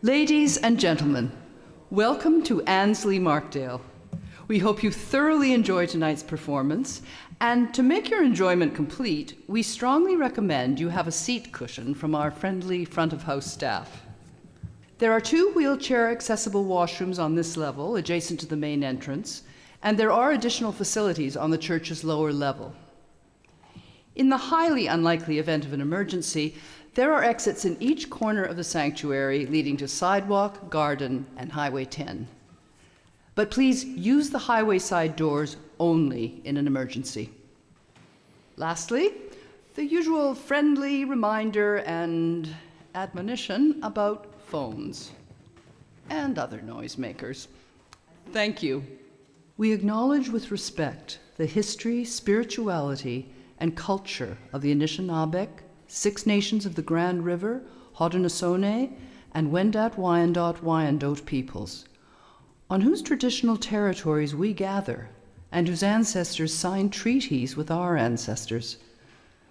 Ladies and gentlemen, welcome to Annesley Markdale. We hope you thoroughly enjoy tonight's performance, and to make your enjoyment complete, we strongly recommend you have a seat cushion from our friendly front-of-house staff. There are 2 wheelchair-accessible washrooms on this level, adjacent to the main entrance, and there are additional facilities on the church's lower level. In the highly unlikely event of an emergency, there are exits in each corner of the sanctuary leading to sidewalk, garden, and Highway 10. But please use the highway side doors only in an emergency. Lastly, the usual friendly reminder and admonition about phones and other noisemakers. Thank you. We acknowledge with respect the history, spirituality, and culture of the Anishinaabe, 6 Nations of the Grand River, Haudenosaunee, and Wendat Wyandot Wyandot peoples, on whose traditional territories we gather and whose ancestors signed treaties with our ancestors.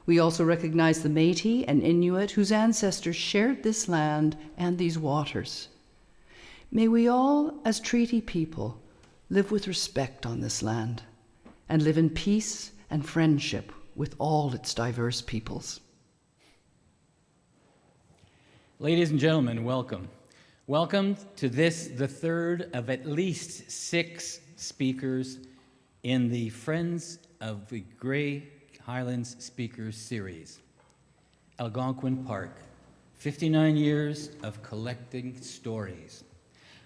We also recognize the Métis and Inuit whose ancestors shared this land and these waters. May we all, as treaty people, live with respect on this land and live in peace and friendship with all its diverse peoples. Ladies and gentlemen, welcome. Welcome to this, the third of at least 6 speakers in the Friends of the Grey Highlands Speakers Series. Algonquin Park, 59 years of collecting stories.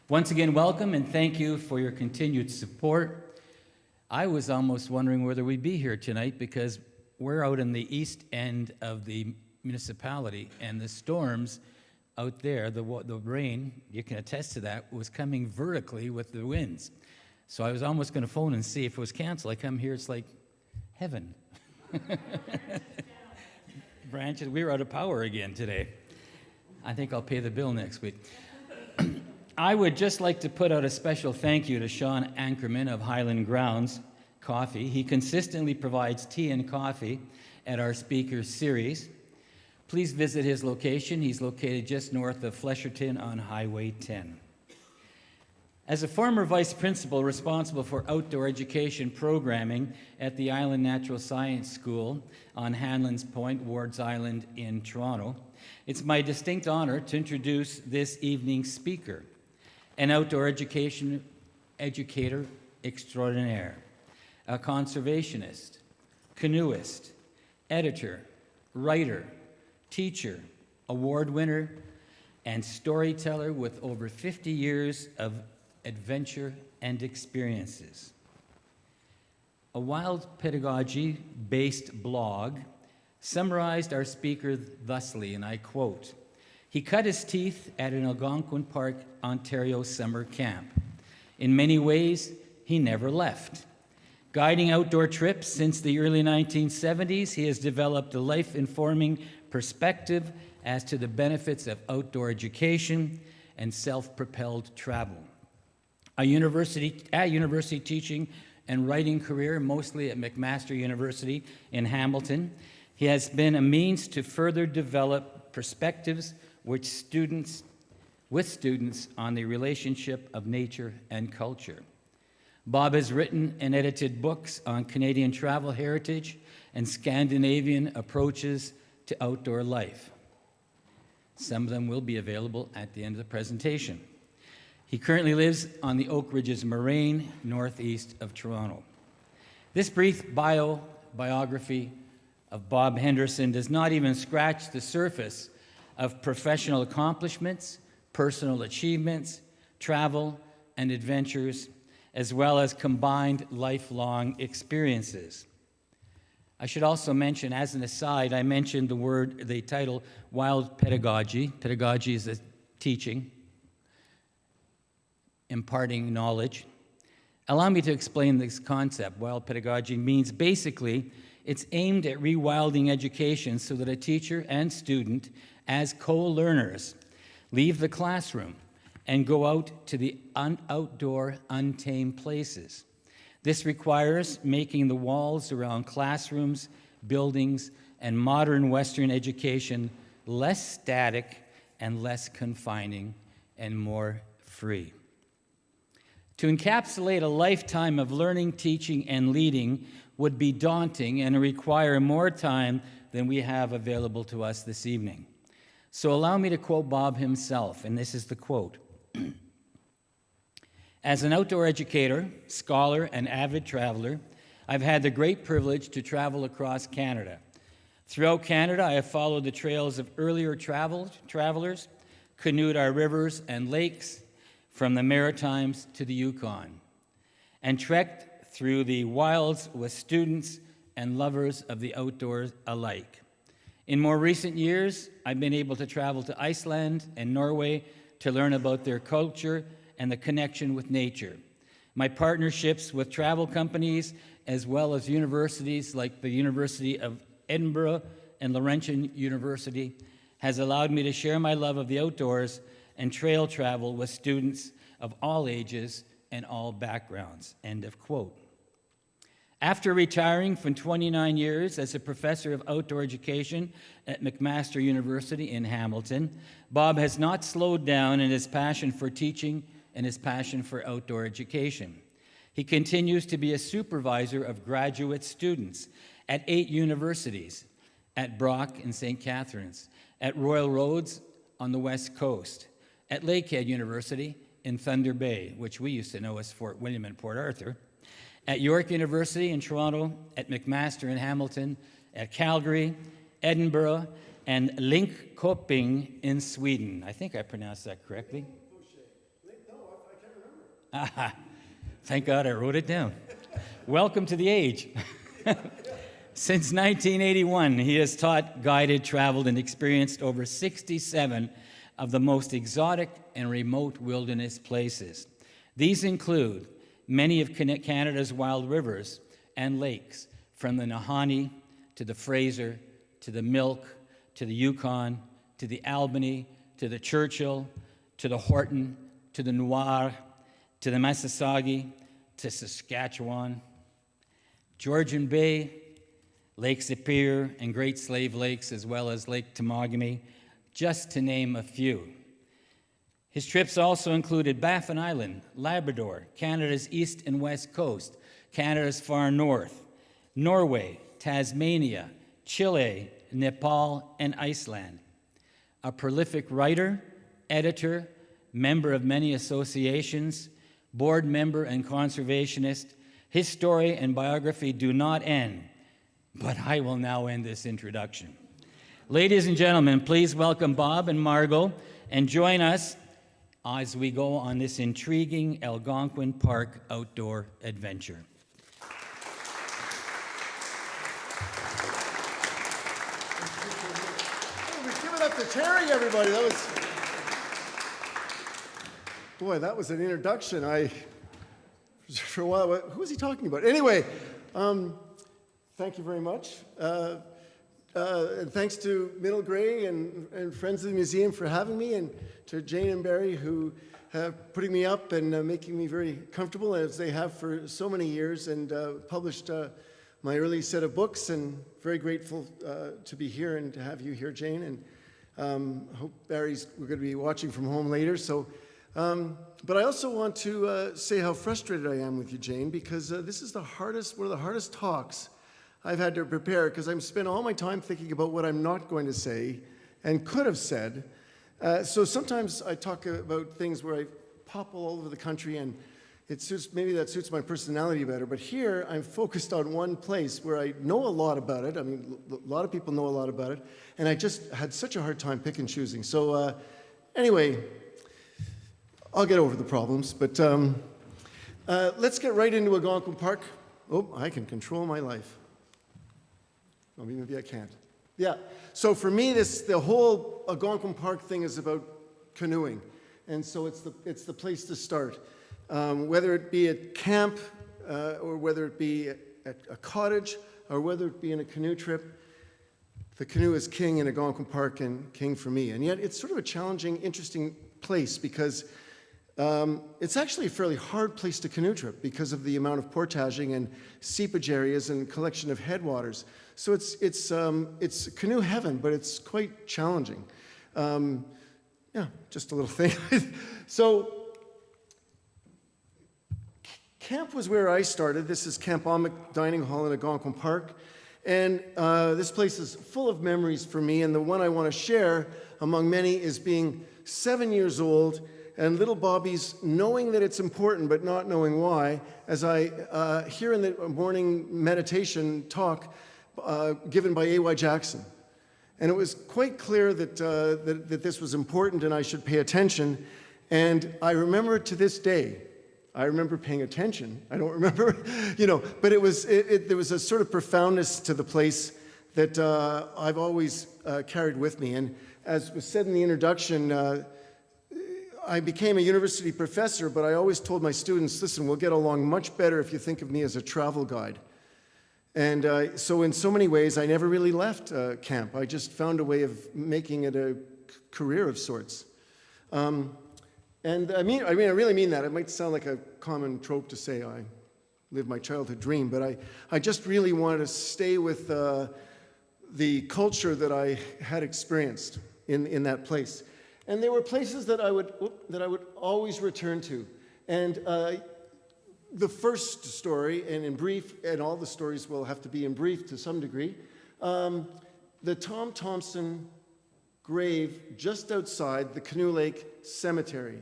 Once again, welcome and thank you for your continued support. I was almost wondering whether we'd be here tonight because we're out in the east end of the municipality, and the storms out there, the rain, you can attest to that, was coming vertically with the winds. So I was almost going to phone and see if it was canceled. I come here, it's like heaven. Branches, we were out of power again today. I think I'll pay the bill next week. I would just like to put out a special thank you to Sean Ankerman of Highland Grounds Coffee. He consistently provides tea and coffee at our speakers series. Please visit his location. He's located just north of Flesherton on Highway 10. As a former vice principal responsible for outdoor education programming at the Island Natural Science School on Hanlan's Point, Wards Island in Toronto, it's my distinct honor to introduce this evening's speaker, an outdoor educator extraordinaire, a conservationist, canoeist, editor, writer, teacher, award winner, and storyteller with over 50 years of adventure and experiences. A wild pedagogy-based blog summarized our speaker thusly, and I quote, "He cut his teeth at an Algonquin Park, Ontario summer camp. In many ways, he never left. Guiding outdoor trips since the early 1970s, he has developed a life-informing perspective as to the benefits of outdoor education and self-propelled travel. A university teaching and writing career, mostly at McMaster University in Hamilton, he has been a means to further develop perspectives with students on the relationship of nature and culture. Bob has written and edited books on Canadian travel heritage and Scandinavian approaches to outdoor life. Some of them will be available at the end of the presentation. He currently lives on the Oak Ridges Moraine, northeast of Toronto. This brief biography of Bob Henderson does not even scratch the surface of professional accomplishments, personal achievements, travel, and adventures, as well as combined lifelong experiences. I should also mention, as an aside, I mentioned the title, Wild Pedagogy. Pedagogy is a teaching, imparting knowledge. Allow me to explain this concept. Wild pedagogy means basically it's aimed at rewilding education so that a teacher and student, as co-learners, leave the classroom and go out to the outdoor, untamed places. This requires making the walls around classrooms, buildings, and modern Western education less static and less confining and more free. To encapsulate a lifetime of learning, teaching, and leading would be daunting and require more time than we have available to us this evening. So allow me to quote Bob himself, and this is the quote. As an outdoor educator, scholar, and avid traveler, I've had the great privilege to travel across Canada. Throughout Canada, I have followed the trails of earlier travelers, canoed our rivers and lakes from the Maritimes to the Yukon, and trekked through the wilds with students and lovers of the outdoors alike. In more recent years, I've been able to travel to Iceland and Norway to learn about their culture and the connection with nature. My partnerships with travel companies, as well as universities like the University of Edinburgh and Laurentian University, has allowed me to share my love of the outdoors and trail travel with students of all ages and all backgrounds." End of quote. After retiring from 29 years as a professor of outdoor education at McMaster University in Hamilton, Bob has not slowed down in his passion for teaching and his passion for outdoor education. He continues to be a supervisor of graduate students at 8 universities, at Brock in St. Catharines, at Royal Roads on the West Coast, at Lakehead University in Thunder Bay, which we used to know as Fort William and Port Arthur, at York University in Toronto, at McMaster in Hamilton, at Calgary, Edinburgh, and Linköping in Sweden. I think I pronounced that correctly. No, I can't remember. Thank God I wrote it down. Welcome to the age. Since 1981, he has taught, guided, traveled, and experienced over 67 of the most exotic and remote wilderness places. These include many of Canada's wild rivers and lakes, from the Nahanni to the Fraser to the Milk to the Yukon to the Albany to the Churchill to the Horton to the Noir to the Massasauga to Saskatchewan, Georgian Bay, Lake Superior, and Great Slave Lakes, as well as Lake Temagami, just to name a few. His trips also included Baffin Island, Labrador, Canada's east and west coast, Canada's far north, Norway, Tasmania, Chile, Nepal, and Iceland. A prolific writer, editor, member of many associations, board member and conservationist, his story and biography do not end, but I will now end this introduction. Ladies and gentlemen, please welcome Bob and Margot and join us as we go on this intriguing Algonquin Park outdoor adventure. Give it up to Terry, everybody. That was an introduction. For a while, who was he talking about? Anyway, thank you very much. And thanks to Middle Grey and Friends of the Museum for having me, and to Jane and Barry who have putting me up and making me very comfortable, as they have for so many years, and published my early set of books, and very grateful to be here and to have you here, Jane. And hope we're going to be watching from home later. So, but I also want to say how frustrated I am with you, Jane, because this is one of the hardest talks I've had to prepare, because I'm spent all my time thinking about what I'm not going to say and could have said. So sometimes I talk about things where I pop all over the country, and maybe that suits my personality better. But here I'm focused on one place where I know a lot about it. I mean, a lot of people know a lot about it, and I just had such a hard time pick and choosing. So anyway, I'll get over the problems. But let's get right into Algonquin Park. Oh, I can control my life. Well, maybe I can't. Yeah, so for me, the whole Algonquin Park thing is about canoeing. And so it's the place to start. Whether it be at camp, or whether it be at a cottage, or whether it be in a canoe trip, the canoe is king in Algonquin Park, and king for me. And yet it's sort of a challenging, interesting place, because it's actually a fairly hard place to canoe trip because of the amount of portaging and seepage areas and collection of headwaters. So it's canoe heaven, but it's quite challenging. Yeah, just a little thing. So, camp was where I started. This is Camp Almec Dining Hall in Algonquin Park. And this place is full of memories for me. And the one I want to share among many is being 7 years old and little Bobby's knowing that it's important but not knowing why, as I hear in the morning meditation talk given by A.Y. Jackson. And it was quite clear that, that this was important and I should pay attention. And I remember it to this day. I remember paying attention. I don't remember, but there was a sort of profoundness to the place that I've always carried with me. And as was said in the introduction, I became a university professor, but I always told my students, listen, we'll get along much better if you think of me as a travel guide. And so in so many ways, I never really left camp. I just found a way of making it a career of sorts. And I really mean that. It might sound like a common trope to say I lived my childhood dream, but I just really wanted to stay with the culture that I had experienced in that place. And there were places that I would always return to. And the first story, and in brief, and all the stories will have to be in brief to some degree, the Tom Thompson grave just outside the Canoe Lake Cemetery.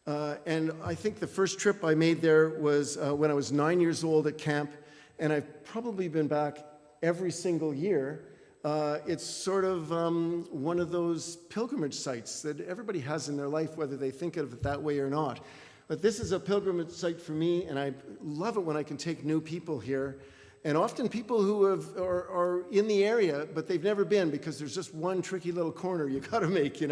And I think the first trip I made there was when I was 9 years old at camp, and I've probably been back every single year. It's sort of one of those pilgrimage sites that everybody has in their life, whether they think of it that way or not. But this is a pilgrimage site for me, and I love it when I can take new people here. And often people who are in the area, but they've never been because there's just one tricky little corner you got to make,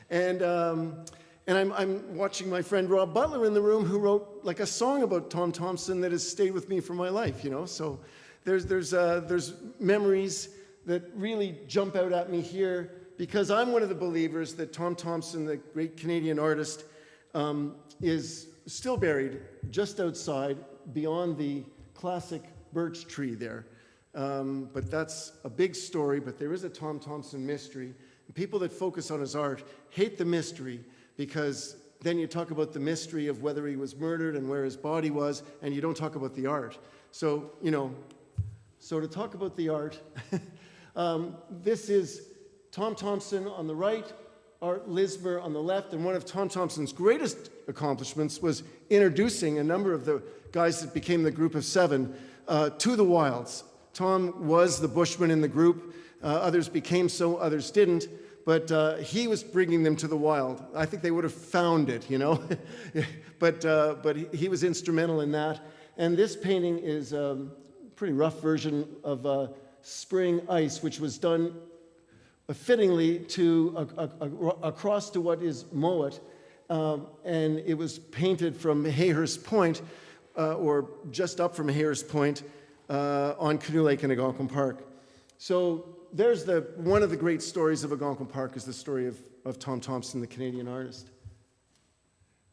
And I'm watching my friend Rob Butler in the room, who wrote like a song about Tom Thompson that has stayed with me for my life, So there's memories that really jump out at me here because I'm one of the believers that Tom Thompson, the great Canadian artist, is still buried just outside beyond the classic birch tree there. But that's a big story, but there is a Tom Thompson mystery. And people that focus on his art hate the mystery because then you talk about the mystery of whether he was murdered and where his body was, and you don't talk about the art. So, so to talk about the art, this is Tom Thompson on the right, Art Lismer on the left, and one of Tom Thompson's greatest accomplishments was introducing a number of the guys that became the group of seven to the wilds. Tom was the bushman in the group. Others became so, others didn't, but he was bringing them to the wild. I think they would have found it, but he was instrumental in that. And this painting is a pretty rough version of Spring Ice, which was done fittingly to across to what is Mowat, and it was painted from Hayhurst Point, or just up from Hayhurst Point, on Canoe Lake in Algonquin Park. So there's one of the great stories of Algonquin Park is the story of Tom Thompson, the Canadian artist.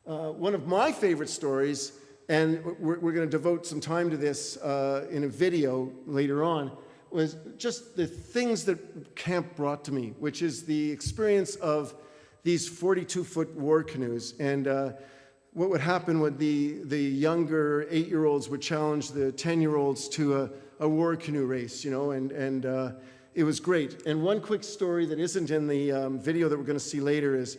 One of my favorite stories, and we're going to devote some time to this in a video later on, was just the things that camp brought to me, which is the experience of these 42-foot war canoes. And what would happen when the younger 8-year-olds would challenge the 10-year-olds to a war canoe race, and it was great. And one quick story that isn't in the video that we're going to see later is,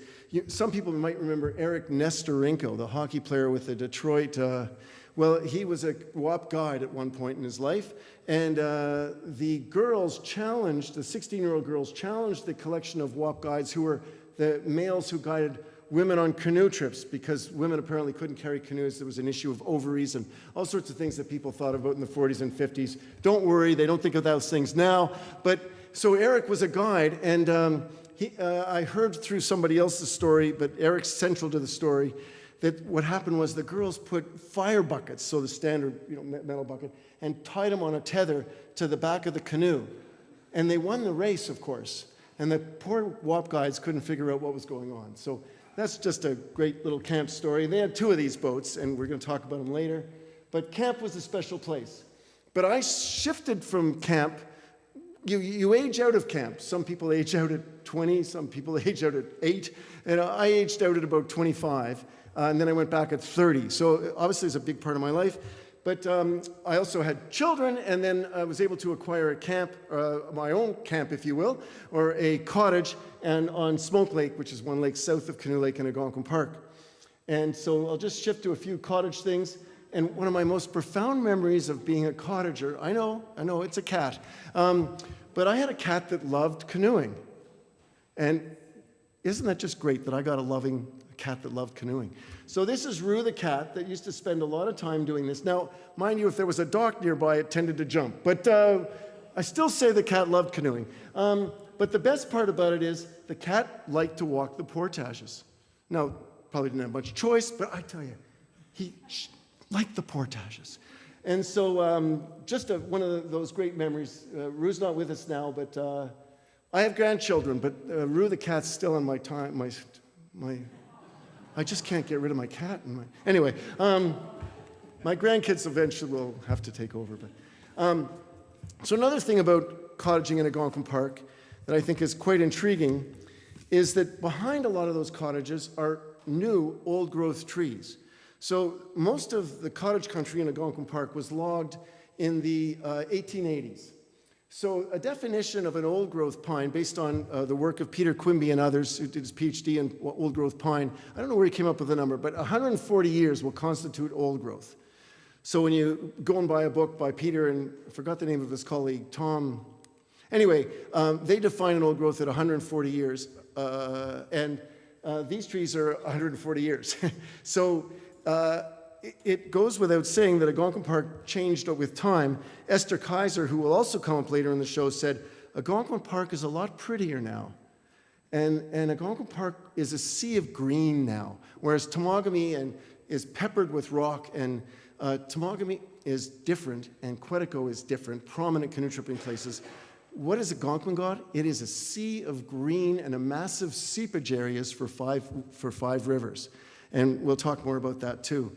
some people might remember Eric Nestorenko, the hockey player with the Detroit. Well, he was a WAP guide at one point in his life, and the girls challenged, the 16-year-old girls challenged the collection of WAP guides who were the males who guided women on canoe trips, because women apparently couldn't carry canoes. There was an issue of ovaries and all sorts of things that people thought about in the 40s and 50s. Don't worry, they don't think of those things now. But so Eric was a guide, and I heard through somebody else's story, but Eric's central to the story, that what happened was the girls put fire buckets, so the standard metal bucket, and tied them on a tether to the back of the canoe. And they won the race, of course. And the poor WAP guides couldn't figure out what was going on. So that's just a great little camp story. They had 2 of these boats, and we're going to talk about them later. But camp was a special place. But I shifted from camp you age out of camp. Some people age out at 20, some people age out at 8, and I aged out at about 25, and then I went back at 30. So obviously it's a big part of my life. But I also had children, and then I was able to acquire a camp, my own camp, if you will, or a cottage, and on Smoke Lake, which is one lake south of Canoe Lake in Algonquin Park. And so I'll just shift to a few cottage things. And one of my most profound memories of being a cottager, I know, it's a cat, but I had a cat that loved canoeing. And isn't that just great that I got a cat that loved canoeing? So this is Rue the cat that used to spend a lot of time doing this. Now, mind you, if there was a dock nearby, it tended to jump. But I still say the cat loved canoeing. But the best part about it is the cat liked to walk the portages. Now, probably didn't have much choice, but I tell you, he liked the portages. And so just one of those great memories. Rue's not with us now, but I have grandchildren, but Rue the cat's still on my time. I just can't get rid of my cat. Anyway, my grandkids eventually will have to take over. But so another thing about cottaging in Algonquin Park that I think is quite intriguing is that behind a lot of those cottages are new old-growth trees. So most of the cottage country in Algonquin Park was logged in the 1880s. So a definition of an old-growth pine, based on the work of Peter Quimby and others, who did his PhD in old-growth pine, I don't know where he came up with the number, but 140 years will constitute old growth. So when you go and buy a book by Peter, and I forgot the name of his colleague, Tom. Anyway, they define an old growth at 140 years, and these trees are 140 years. So it goes without saying that Algonquin Park changed with time. Esther Kaiser, who will also come up later in the show, said, Algonquin Park is a lot prettier now. And Algonquin Park is a sea of green now, whereas Temagami is peppered with rock, and Temagami is different, and Quetico is different, prominent canoe tripping places. What is Algonquin got? It is a sea of green and a massive seepage areas for five rivers. And we'll talk more about that too.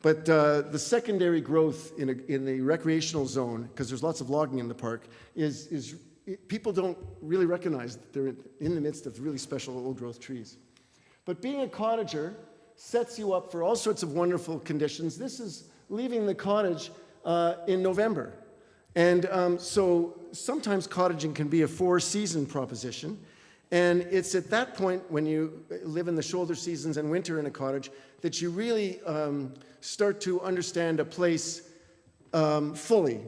But the secondary growth in the recreational zone, because there's lots of logging in the park, is people don't really recognize that they're in the midst of really special old-growth trees. But being a cottager sets you up for all sorts of wonderful conditions. This is leaving the cottage in November. And so sometimes cottaging can be a 4-season proposition. And it's at that point, when you live in the shoulder seasons and winter in a cottage, that you really start to understand a place fully,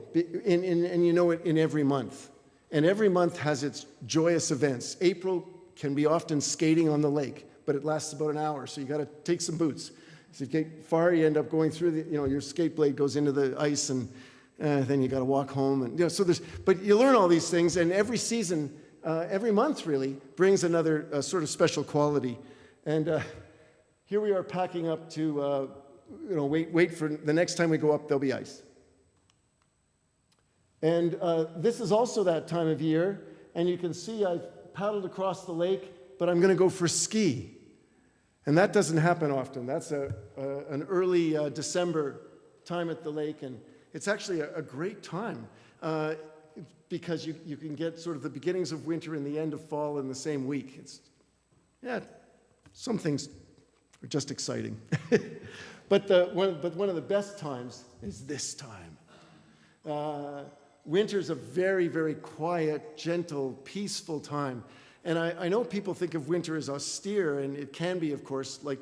and you know it in every month. And every month has its joyous events. April can be often skating on the lake, but it lasts about an hour, so you got to take some boots. So if you get far, you end up going through your skate blade goes into the ice, and then you got to walk home. And but you learn all these things, and every season. Every month, really, brings another sort of special quality. And here we are packing up to, wait for the next time we go up, there'll be ice. And this is also that time of year, and you can see I've paddled across the lake, but I'm going to go for ski. And that doesn't happen often. That's an early December time at the lake, and it's actually a great time. Because you can get sort of the beginnings of winter and the end of fall in the same week. Some things are just exciting. But one of the best times is this time. Winter's a very, very quiet, gentle, peaceful time. And I know people think of winter as austere, and it can be, of course, like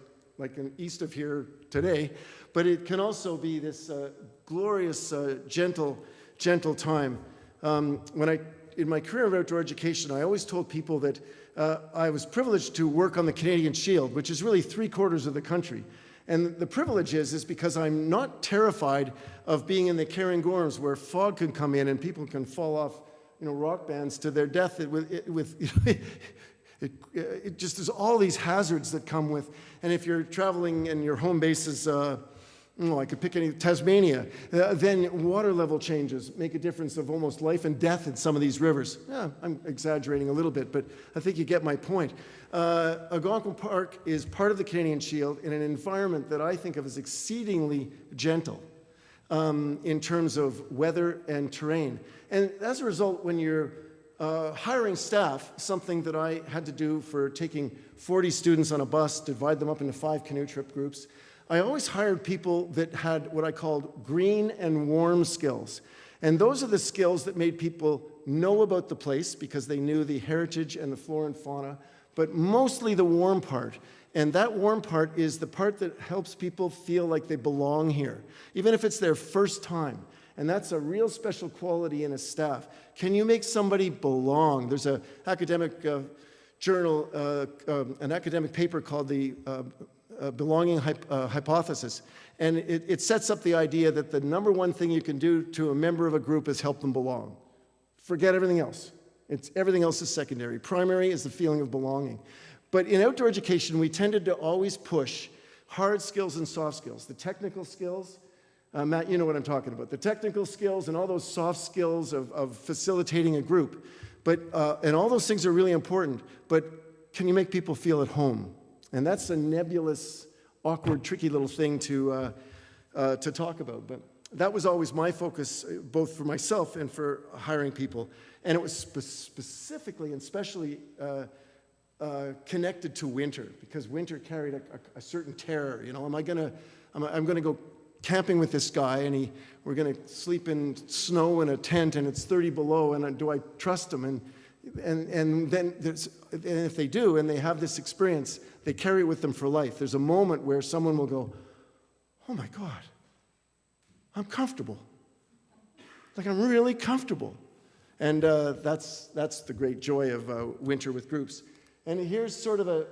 in east of here today, but it can also be this glorious, gentle time. In my career of outdoor education, I always told people that I was privileged to work on the Canadian Shield, which is really 3/4 of the country. And the privilege is because I'm not terrified of being in the Cairngorms, where fog can come in and people can fall off, rock bands to their death. It just there's all these hazards that come with. And if you're traveling and your home base is I could pick Tasmania. Then water level changes make a difference of almost life and death in some of these rivers. I'm exaggerating a little bit, but I think you get my point. Algonquin Park is part of the Canadian Shield in an environment that I think of as exceedingly gentle in terms of weather and terrain. And as a result, when you're hiring staff, something that I had to do for taking 40 students on a bus, divide them up into 5 canoe trip groups. I always hired people that had what I called green and warm skills. And those are the skills that made people know about the place because they knew the heritage and the flora and fauna, but mostly the warm part. And that warm part is the part that helps people feel like they belong here, even if it's their first time. And that's a real special quality in a staff. Can you make somebody belong? There's an academic journal, an academic paper called the Belonging Hypothesis. And it sets up the idea that the number one thing you can do to a member of a group is help them belong. Forget everything else. Everything else is secondary. Primary is the feeling of belonging. But in outdoor education, we tended to always push hard skills and soft skills. The technical skills, Matt, you know what I'm talking about. The technical skills and all those soft skills of facilitating a group. And all those things are really important, but can you make people feel at home? And that's a nebulous, awkward, tricky little thing to talk about. But that was always my focus, both for myself and for hiring people. And it was specifically and especially connected to winter, because winter carried a certain terror. You know, I'm gonna go camping with this guy, and we're gonna sleep in snow in a tent, and it's 30 below, and do I trust him? And then if they do, and they have this experience, they carry it with them for life. There's a moment where someone will go, oh my God, I'm comfortable. Like, I'm really comfortable. And that's the great joy of winter with groups. And here's sort of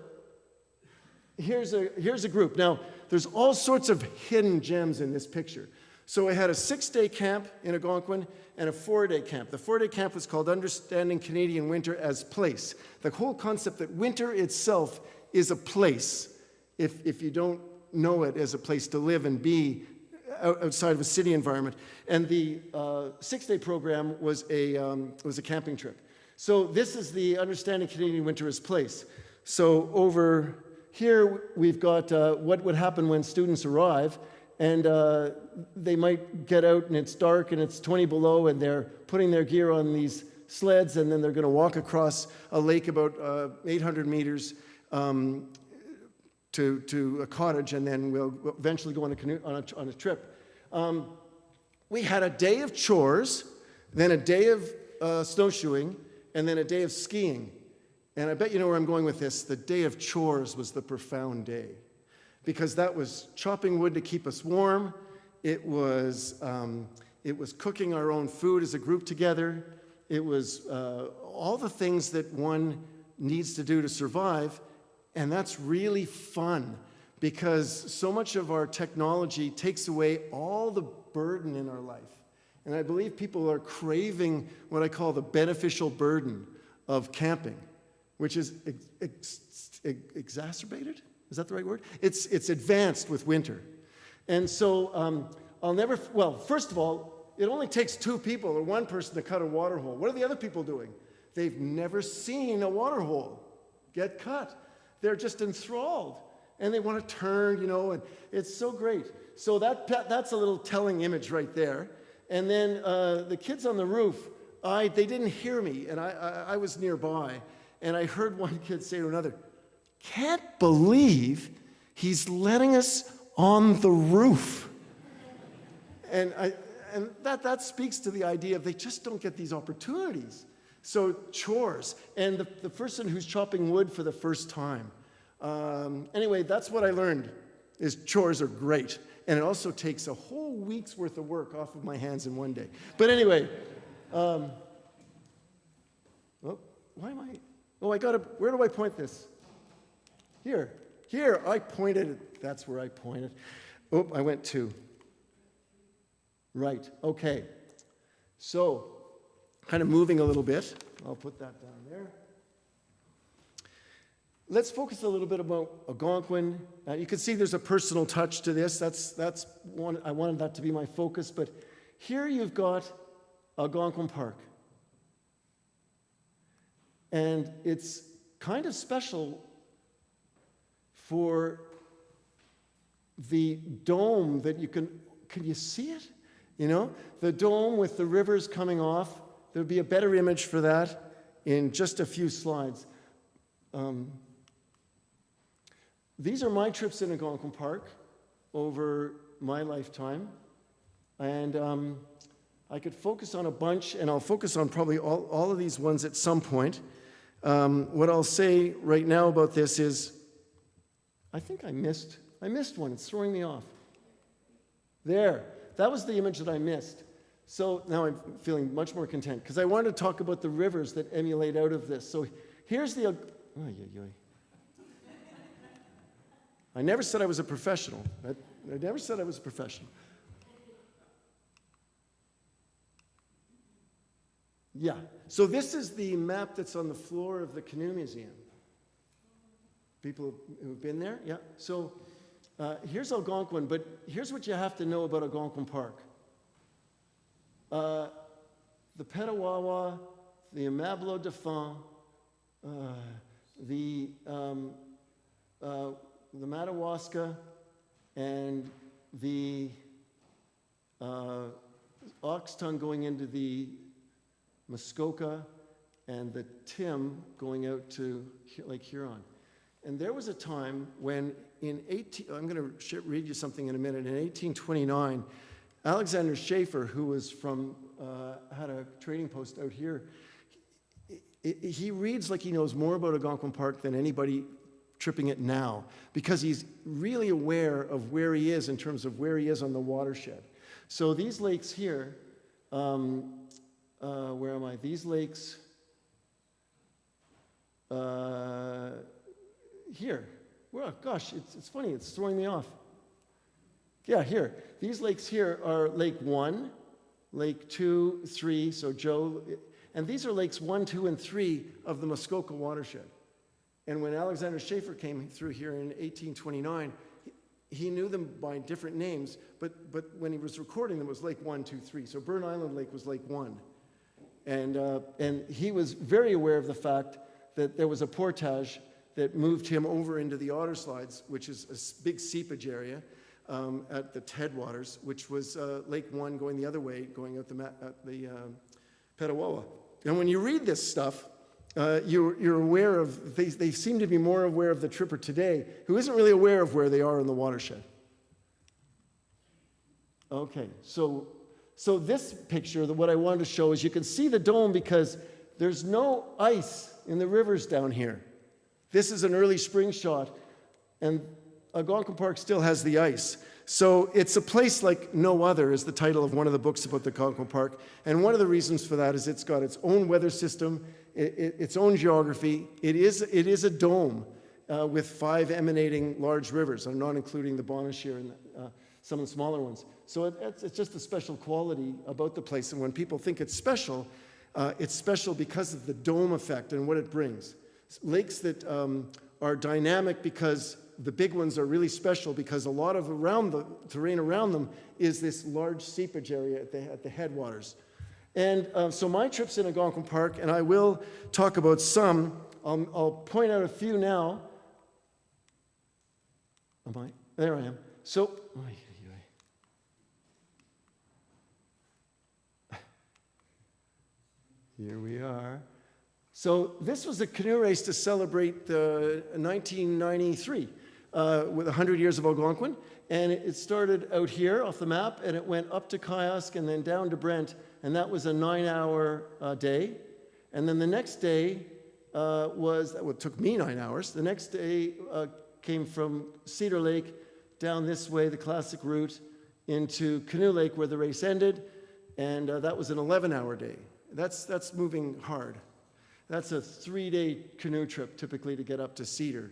here's a group. Now, there's all sorts of hidden gems in this picture. So I had a 6-day camp in Algonquin and a 4-day camp. The 4-day camp was called Understanding Canadian Winter as Place. The whole concept that winter itself is a place, if you don't know it as a place to live and be outside of a city environment. And the 6-day program was a camping trip. So this is the Understanding Canadian Winter as Place. So over here, we've got what would happen when students arrive, and they might get out and it's dark and it's 20 below, and they're putting their gear on these sleds, and then they're going to walk across a lake about 800 meters to a cottage, and then we'll eventually go on a trip. We had a day of chores, then a day of snowshoeing, and then a day of skiing. And I bet you know where I'm going with this. The day of chores was the profound day, because that was chopping wood to keep us warm. It was cooking our own food as a group together. It was all the things that one needs to do to survive. And that's really fun, because so much of our technology takes away all the burden in our life. And I believe people are craving what I call the beneficial burden of camping, which is exacerbated? Is that the right word? It's advanced with winter. And so first of all, it only takes 2 people or 1 person to cut a water hole. What are the other people doing? They've never seen a water hole get cut. They're just enthralled, and they want to turn, and it's so great. So that's a little telling image right there. And then the kids on the roof, they didn't hear me, and I was nearby, and I heard one kid say to another, "Can't believe he's letting us on the roof." And that speaks to the idea of they just don't get these opportunities. So chores, and the person who's chopping wood for the first time. Anyway, that's what I learned, is chores are great. And it also takes a whole week's worth of work off of my hands in one day. But anyway, why am I? Oh, where do I point this? Here, I pointed it. That's where I pointed. Oh, I went 2. Right, okay. So, kind of moving a little bit. I'll put that down there. Let's focus a little bit about Algonquin. You can see there's a personal touch to this. That's one. I wanted that to be my focus. But here you've got Algonquin Park. And it's kind of special for the dome that you can you see it? The dome with the rivers coming off. There'd be a better image for that. in just a few slides. These are my trips in Algonquin Park over my lifetime. And I could focus on a bunch, and I'll focus on probably all of these ones at some point. What I'll say right now about this is, I think I missed one. It's throwing me off. There. That was the image that I missed. So now I'm feeling much more content, because I wanted to talk about the rivers that emulate out of this. So here's the... I never said I was a professional. I never said I was a professional. Yeah. So this is the map that's on the floor of the Canoe Museum. People who've been there? Yeah. So here's Algonquin, but here's what you have to know about Algonquin Park. The Petawawa, the Imablo Dauphin, the Madawaska, and the Ox Tongue going into the Muskoka, and the Tim going out to Lake Huron. And there was a time when I'm going to read you something in a minute. In 1829, Alexander Schaefer, who was had a trading post out here, he reads like he knows more about Algonquin Park than anybody tripping it now, because he's really aware of where he is in terms of where he is on the watershed. So these lakes here, where am I? These lakes here. Well, gosh, it's funny. It's throwing me off. Yeah, here. These lakes here are Lake 1, Lake 2, 3, so Joe, and these are lakes 1, 2, and 3 of the Muskoka watershed. And when Alexander Schaefer came through here in 1829, he knew them by different names, but when he was recording them, it was Lake 1, 2, 3. So Burn Island Lake was Lake 1. And he was very aware of the fact that there was a portage that moved him over into the Otter Slides, which is a big seepage area at the headwaters, which was Lake 1 going the other way, going out the Petawawa. And when you read this stuff, you're aware of, they seem to be more aware of the tripper today, who isn't really aware of where they are in the watershed. Okay, so this picture, what I wanted to show is you can see the dome because there's no ice in the rivers down here. This is an early spring shot, and Algonquin Park still has the ice. So it's a place like no other is the title of one of the books about the Algonquin Park. And one of the reasons for that is it's got its own weather system, its own geography. It is a dome with 5 emanating large rivers. I'm not including the Bonnechere and some of the smaller ones. So it's just a special quality about the place. And when people think it's special because of the dome effect and what it brings. Lakes that are dynamic because the big ones are really special because a lot of the terrain around them is this large seepage area at the headwaters. And so my trip's in Algonquin Park, and I will talk about some. I'll point out a few now. There I am. So, here we are. So this was a canoe race to celebrate 1993 with 100 years of Algonquin. And it started out here off the map, and it went up to Kiosk and then down to Brent, and that was a 9-hour day. And then the next day it took me 9 hours. The next day came from Cedar Lake down this way, the classic route, into Canoe Lake where the race ended, and that was an 11-hour day. That's moving hard. That's a 3-day canoe trip, typically, to get up to Cedar.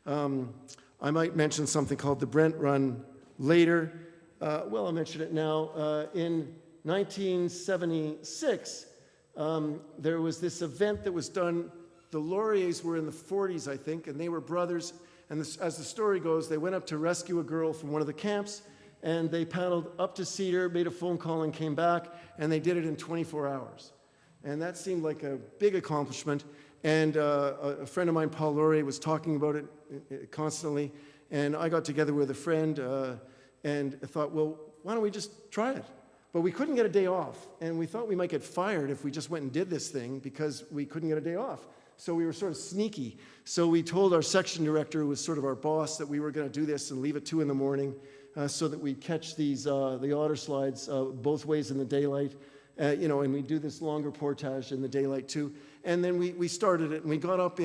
I might mention something called the Brent Run later. I'll mention it now. In 1976, there was this event that was done. The Lauriers were in the 40s, I think, and they were brothers. And as the story goes, they went up to rescue a girl from one of the camps, and they paddled up to Cedar, made a phone call, and came back, and they did it in 24 hours. And that seemed like a big accomplishment. And a friend of mine, Paul Laurier, was talking about it constantly. And I got together with a friend and thought, well, why don't we just try it? but we couldn't get a day off. And we thought we might get fired if we just went and did this thing because we couldn't get a day off. So we were sort of sneaky. So we told our section director, who was sort of our boss, that we were going to do this and leave at 2 in the morning so that we'd catch these, the otter slides both ways in the daylight. And we do this longer portage in the daylight too. And then we started it, and we got up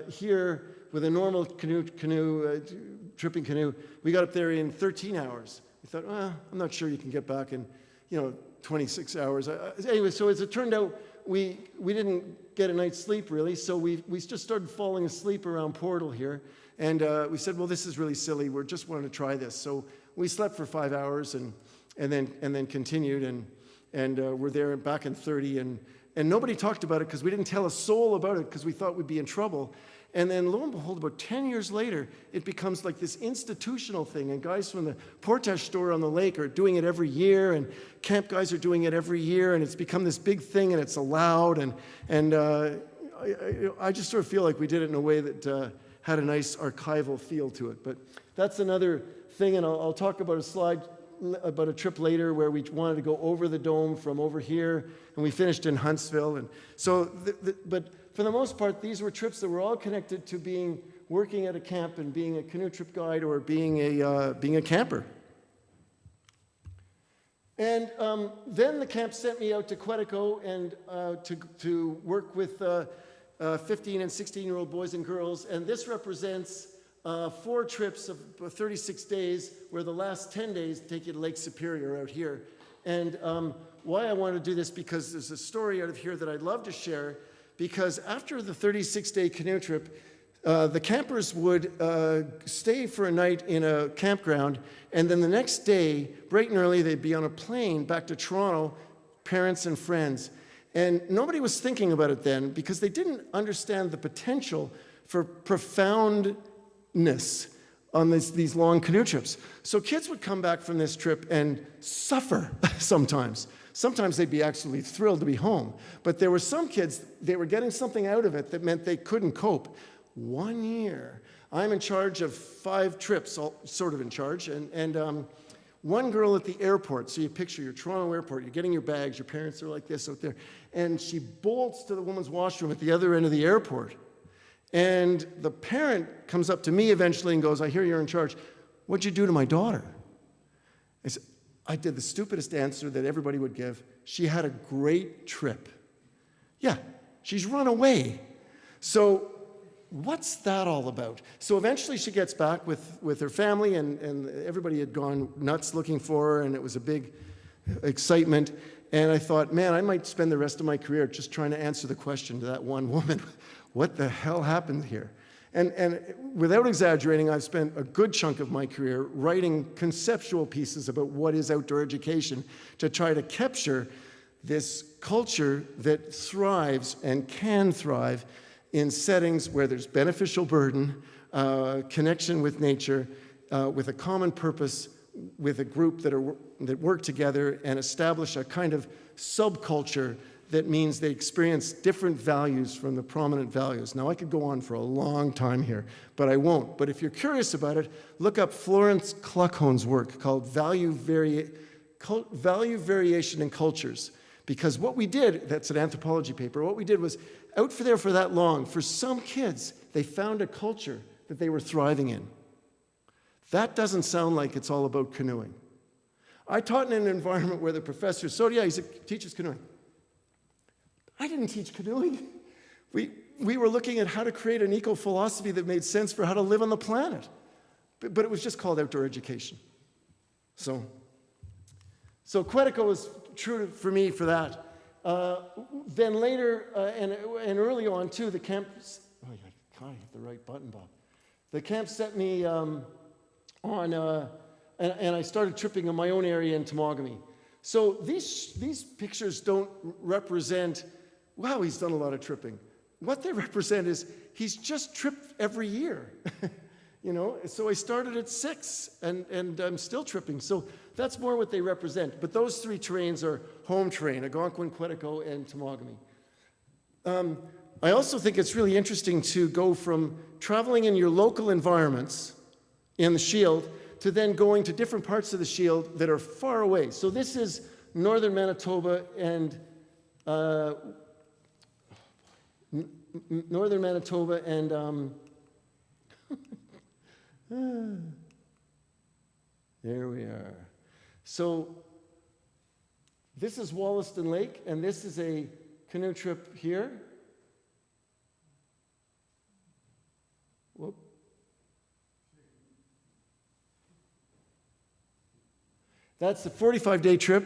here with a normal tripping canoe. We got up there in 13 hours. We thought, I'm not sure you can get back in, 26 hours. Anyway, so as it turned out, we didn't get a night's sleep really, so we just started falling asleep around Portal here. And we said, well, this is really silly. We're just wanting to try this. So we slept for 5 hours and then continued, and we're there back in 30, and nobody talked about it because we didn't tell a soul about it because we thought we'd be in trouble. And then lo and behold, about 10 years later, it becomes like this institutional thing, and guys from the portage store on the lake are doing it every year, and camp guys are doing it every year, and it's become this big thing, and it's allowed, and I just sort of feel like we did it in a way that had a nice archival feel to it. But that's another thing, and I'll talk about a slide about a trip later where we wanted to go over the dome from over here, and we finished in Huntsville. And so, but for the most part, these were trips that were all connected to working at a camp and being a canoe trip guide or being a camper. And then the camp sent me out to Quetico and to work with 15 and 16-year-old boys and girls, and this represents 4 trips of 36 days, where the last 10 days take you to Lake Superior out here. And why I want to do this, because there's a story out of here that I'd love to share, because after the 36-day canoe trip, the campers would stay for a night in a campground, and then the next day, bright and early, they'd be on a plane back to Toronto, parents and friends. And nobody was thinking about it then, because they didn't understand the potential for profoundness on these long canoe trips. So kids would come back from this trip and suffer sometimes. Sometimes they'd be absolutely thrilled to be home. But there were some kids, they were getting something out of it that meant they couldn't cope. 1 year, I'm in charge of 5 trips, sort of in charge, and one girl at the airport, so you picture your Toronto airport, you're getting your bags, your parents are like this out there, and she bolts to the women's washroom at the other end of the airport. And the parent comes up to me eventually and goes, I hear you're in charge. What'd you do to my daughter? I said, I did the stupidest answer that everybody would give. She had a great trip. Yeah, she's run away. So what's that all about? So eventually she gets back with her family, and everybody had gone nuts looking for her, and it was a big excitement. And I thought, man, I might spend the rest of my career just trying to answer the question to that one woman. What the hell happened here? And without exaggerating, I've spent a good chunk of my career writing conceptual pieces about what is outdoor education to try to capture this culture that thrives and can thrive in settings where there's beneficial burden, connection with nature, with a common purpose, with a group that work together and establish a kind of subculture that means they experience different values from the prominent values. Now, I could go on for a long time here, but I won't. But if you're curious about it, look up Florence Kluckhohn's work called Value Variation in Cultures. Because what we did, that's an anthropology paper, what we did was out there for that long, for some kids, they found a culture that they were thriving in. That doesn't sound like it's all about canoeing. I taught in an environment where the professor, he teaches canoeing. I didn't teach canoeing. We were looking at how to create an eco-philosophy that made sense for how to live on the planet. But it was just called outdoor education. So Quetico was true for me for that. Then later, and early on too, the camp, I can't hit the right button, Bob. The camp sent me on, and I started tripping in my own area in Temagami. So these pictures don't represent, wow, he's done a lot of tripping. What they represent is he's just tripped every year. So I started at 6, and I'm still tripping. So that's more what they represent. But those 3 terrains are home terrain, Algonquin, Quetico, and Temagami. I also think it's really interesting to go from traveling in your local environments in the Shield to then going to different parts of the shield that are far away. So this is northern Manitoba and northern Manitoba and there we are. So this is Wollaston Lake, and this is a canoe trip here. Whoop. That's the 45-day trip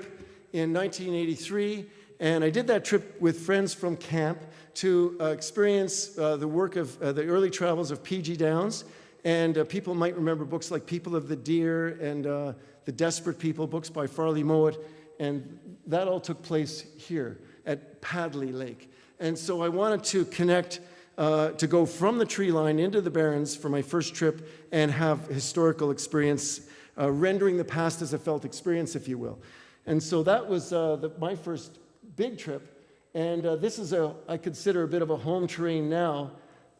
in 1983, and I did that trip with friends from camp to experience the work of the early travels of P.G. Downes, and people might remember books like People of the Deer and The Desperate People, books by Farley Mowat, and that all took place here at Padley Lake. And so I wanted to connect, to go from the tree line into the Barrens for my first trip and have historical experience, rendering the past as a felt experience, if you will. And so that was my first big trip. And this is, I consider, a bit of a home terrain now.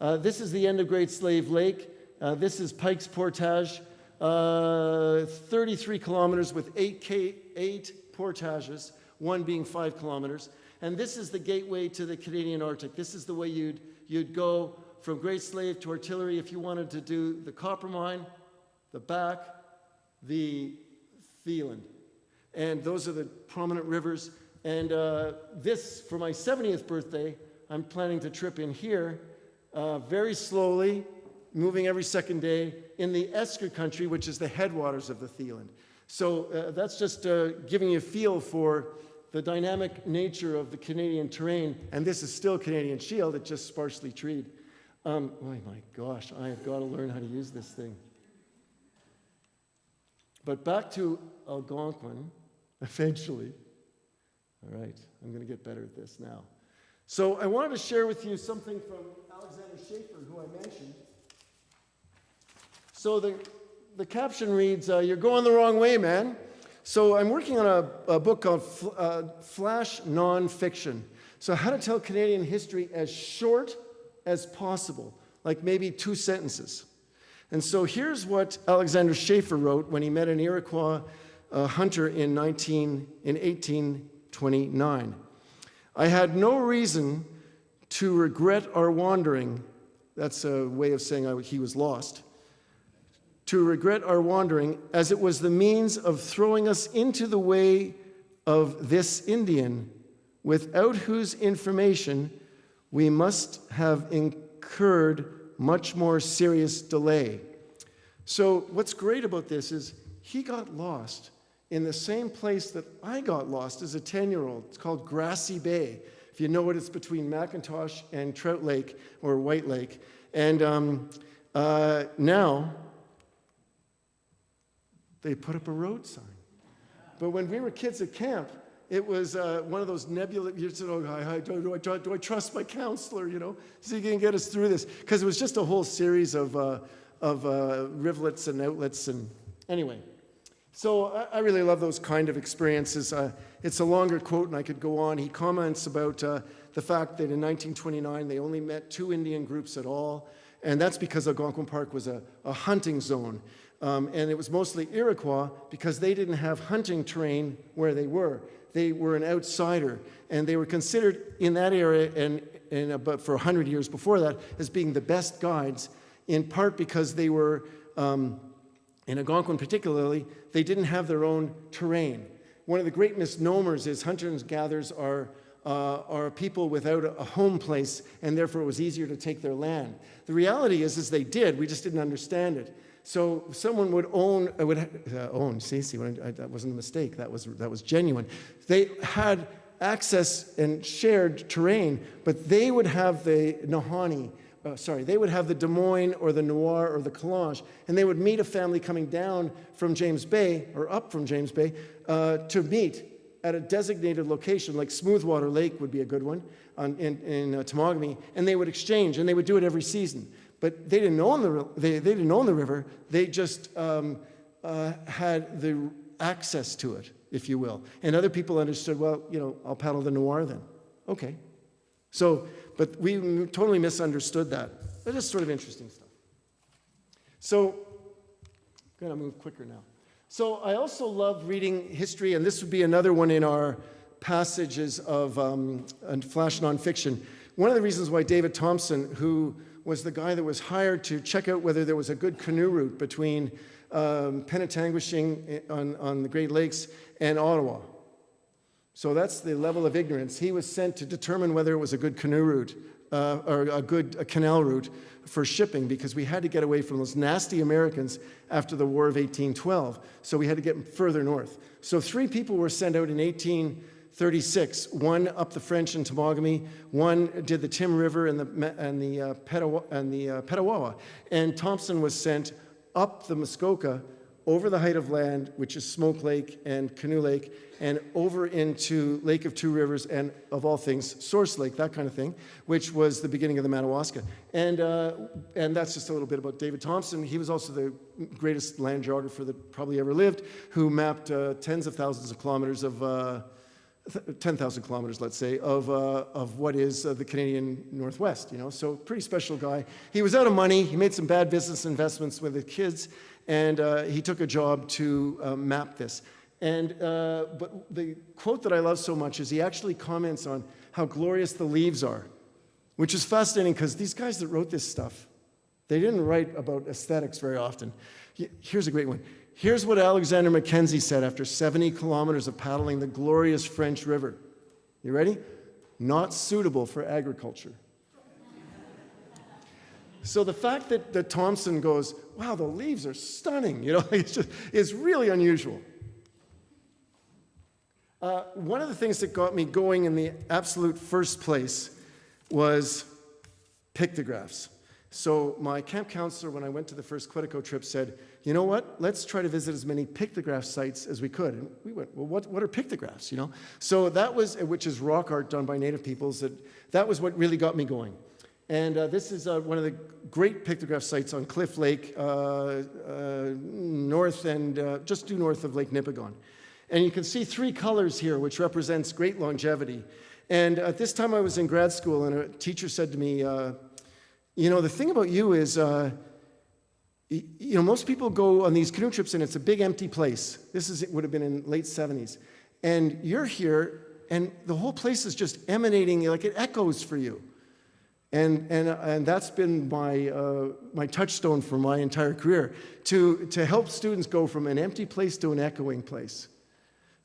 This is the end of Great Slave Lake. This is Pike's Portage, 33 kilometers with 8 portages, one being 5 kilometers. And this is the gateway to the Canadian Arctic. This is the way you'd go from Great Slave to Artillery if you wanted to do the copper mine, the back, the Thieland. And those are the prominent rivers. And this, for my 70th birthday, I'm planning to trip in here very slowly, moving every second day in the Esker country, which is the headwaters of the Thieland. So that's just giving you a feel for the dynamic nature of the Canadian terrain. And this is still Canadian Shield, it's just sparsely treed. Oh my gosh, I have got to learn how to use this thing. But back to Algonquin, eventually. All right, I'm going to get better at this now. So I wanted to share with you something from Alexander Schaefer, who I mentioned. So the caption reads, "You're going the wrong way, man." So I'm working on a book called Flash Nonfiction. So how to tell Canadian history as short as possible, like maybe 2 sentences. And so here's what Alexander Schaefer wrote when he met an Iroquois hunter in 1829. "I had no reason to regret our wandering." That's a way of saying he was lost. "To regret our wandering, as it was the means of throwing us into the way of this Indian, without whose information we must have incurred much more serious delay." So what's great about this is he got lost in the same place that I got lost as a 10-year-old. It's called Grassy Bay. If you know it, it's between McIntosh and Trout Lake, or White Lake. And now they put up a road sign. But when we were kids at camp, it was one of those nebulous, you said, "Oh, do I trust my counselor, so he can get us through this?" Because it was just a whole series of rivulets and outlets. And anyway, so I really love those kind of experiences. It's a longer quote, and I could go on. He comments about the fact that in 1929, they only met 2 Indian groups at all. And that's because Algonquin Park was a hunting zone. And it was mostly Iroquois because they didn't have hunting terrain where they were. They were an outsider, and they were considered in that area and but for 100 years before that as being the best guides, in part because they were, in Algonquin particularly, they didn't have their own terrain. One of the great misnomers is hunters and gatherers are people without a home place, and therefore it was easier to take their land. The reality is they did, we just didn't understand it. So someone would own, that wasn't a mistake, that was genuine. They had access and shared terrain, but they would have the Nahanni, they would have the Des Moines or the Noir or the Calanche, and they would meet a family coming down from James Bay, or up from James Bay, to meet at a designated location, like Smoothwater Lake would be a good one, in Temagami, and they would exchange, and they would do it every season. But they didn't own the river. They just had the access to it, if you will. And other people understood, well, I'll paddle the Noir then. Okay. So, but we totally misunderstood that. That's just sort of interesting stuff. So, Gonna move quicker now. So I also love reading history, and this would be another one in our passages of flash nonfiction. One of the reasons why David Thompson, who was the guy that was hired to check out whether there was a good canoe route between Penetanguishing on the Great Lakes and Ottawa. So that's the level of ignorance. He was sent to determine whether it was a good canoe route or a canal route for shipping, because we had to get away from those nasty Americans after the War of 1812. So we had to get further north. So 3 people were sent out in 1836. One up the French in Temagami, one did the Tim River and the Petawawa. And Thompson was sent up the Muskoka, over the height of land, which is Smoke Lake and Canoe Lake, and over into Lake of Two Rivers, and of all things, Source Lake, that kind of thing, which was the beginning of the Madawaska. And that's just a little bit about David Thompson. He was also the greatest land geographer that probably ever lived, who mapped tens of thousands of kilometers of 10,000 kilometers, let's say, of what is the Canadian Northwest, you know, so pretty special guy. He was out of money. He made some bad business investments with the kids, and he took a job to map this. But the quote that I love so much is he actually comments on how glorious the leaves are, which is fascinating because these guys that wrote this stuff, they didn't write about aesthetics very often. Here's a great one. Here's what Alexander Mackenzie said after 70 kilometers of paddling the glorious French River. You ready? Not suitable for agriculture. So the fact that Thompson goes, wow, the leaves are stunning, you know, it's really unusual. One of the things that got me going in the absolute first place was pictographs. So my camp counselor, when I went to the first Quetico trip, said, you know what, let's try to visit as many pictograph sites as we could. And we went, well, what are pictographs, you know? So that was, which is rock art done by native peoples, that was what really got me going. And this is one of the great pictograph sites on Cliff Lake, north and just due north of Lake Nipigon. And you can see 3 colors here, which represents great longevity. And at this time I was in grad school, and a teacher said to me, you know, the thing about you is, you know, most people go on these canoe trips and it's a big empty place. It would have been in late 70s. And you're here and the whole place is just emanating, like it echoes for you. And that's been my touchstone for my entire career, to help students go from an empty place to an echoing place.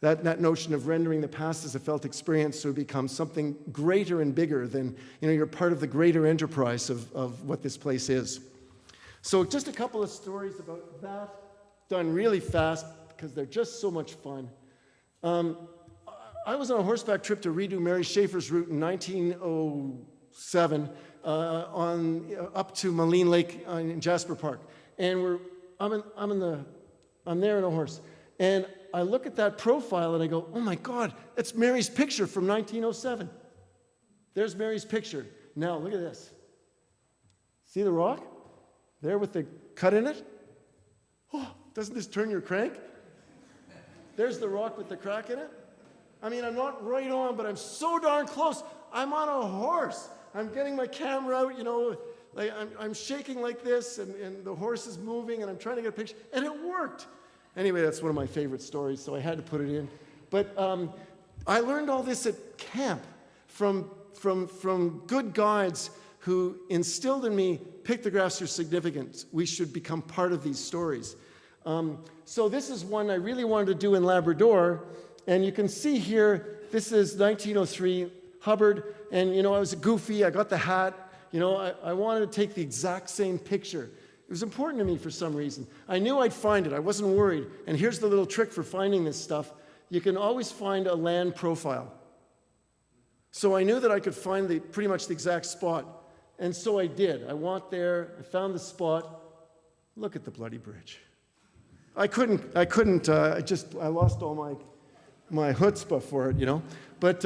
That notion of rendering the past as a felt experience so it becomes something greater and bigger than, you know, you're part of the greater enterprise of what this place is. So just a couple of stories about that, done really fast because they're just so much fun. I was on a horseback trip to redo Mary Schaefer's route in 1907 up to Moline Lake in Jasper Park. And I'm there on a horse. And I look at that profile and I go, oh my God, that's Mary's picture from 1907. There's Mary's picture. Now look at this. See the rock? There with the cut in it? Oh, doesn't this turn your crank? There's the rock with the crack in it. I mean, I'm not right on, but I'm so darn close. I'm on a horse. I'm getting my camera out, you know, like I'm shaking like this, and the horse is moving, and I'm trying to get a picture, and it worked. Anyway, that's one of my favorite stories, so I had to put it in. But I learned all this at camp from good guides who instilled in me pictographs are significant. We should become part of these stories. So this is one I really wanted to do in Labrador, and you can see here, this is 1903 Hubbard, and you know, I was goofy, I got the hat, you know, I wanted to take the exact same picture. It was important to me for some reason. I knew I'd find it, I wasn't worried. And here's the little trick for finding this stuff. You can always find a land profile. So I knew that I could find pretty much the exact spot. And so I did. I went there, I found the spot. Look at the bloody bridge. I lost all my chutzpah for it, you know. But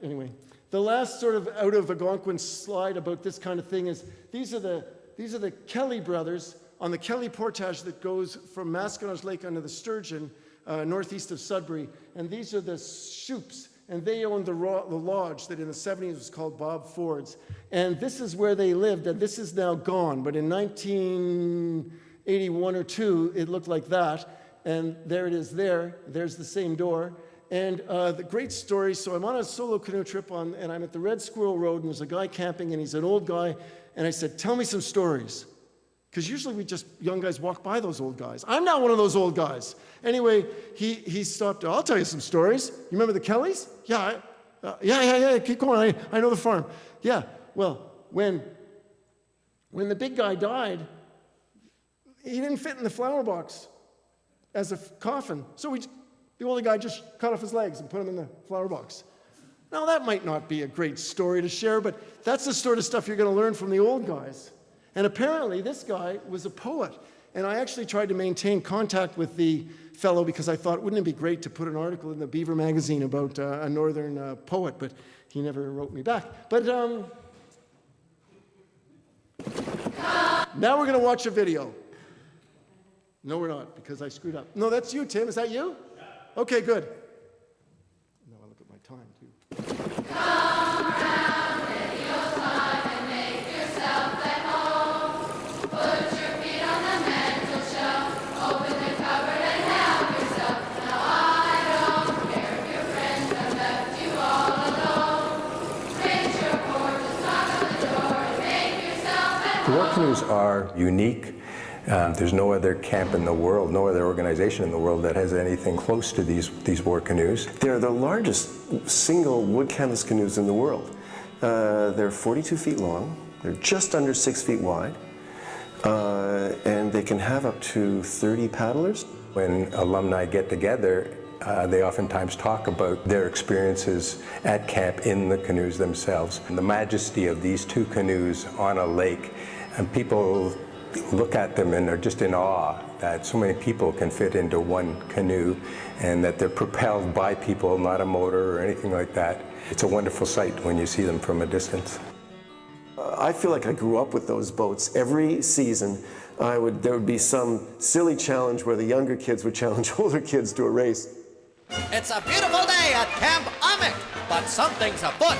anyway, the last sort of out of Algonquin slide about this kind of thing is, these are the Kelly brothers on the Kelly portage that goes from Maskinaj Lake under the Sturgeon, northeast of Sudbury. And these are the Shoops, and they owned the lodge that in the 70s was called Bob Ford's. And this is where they lived, and this is now gone. But in 19 81 or 2, it looked like that. And there it is there. There's the same door. And the great story, so I'm on a solo canoe trip and I'm at the Red Squirrel Road, and there's a guy camping, and he's an old guy. And I said, tell me some stories. Because usually young guys walk by those old guys. I'm not one of those old guys. Anyway, he stopped. I'll tell you some stories. You remember the Kellys? Yeah, yeah, keep going. I know the farm. Yeah, well, when the big guy died, he didn't fit in the flower box as a coffin. So the older guy just cut off his legs and put him in the flower box. Now, that might not be a great story to share, but that's the sort of stuff you're going to learn from the old guys. And apparently, this guy was a poet. And I actually tried to maintain contact with the fellow because I thought, wouldn't it be great to put an article in the Beaver magazine about a northern poet, but he never wrote me back. But now we're going to watch a video. No, we're not, because I screwed up. No, that's you, Tim. Is that you? Okay, good. Now I look at my time, too. Come around with your time and make yourself at home. Put your feet on the mantel shelf, open the cupboard and help yourself. Now I don't care if your friends have left you all alone. Raise your porches, knock on the door and make yourself at home. War canoes are unique. There's no other camp in the world, no other organization in the world that has anything close to these war canoes. They're the largest single wood canvas canoes in the world. They're 42 feet long, they're just under 6 feet wide, and they can have up to 30 paddlers. When alumni get together, they oftentimes talk about their experiences at camp in the canoes themselves. And the majesty of these two canoes on a lake, and people look at them and are just in awe that so many people can fit into one canoe and that they're propelled by people, not a motor or anything like that. It's a wonderful sight when you see them from a distance. I feel like I grew up with those boats. Every season there would be some silly challenge where the younger kids would challenge older kids to a race. It's a beautiful day at Camp Amick, but something's afoot.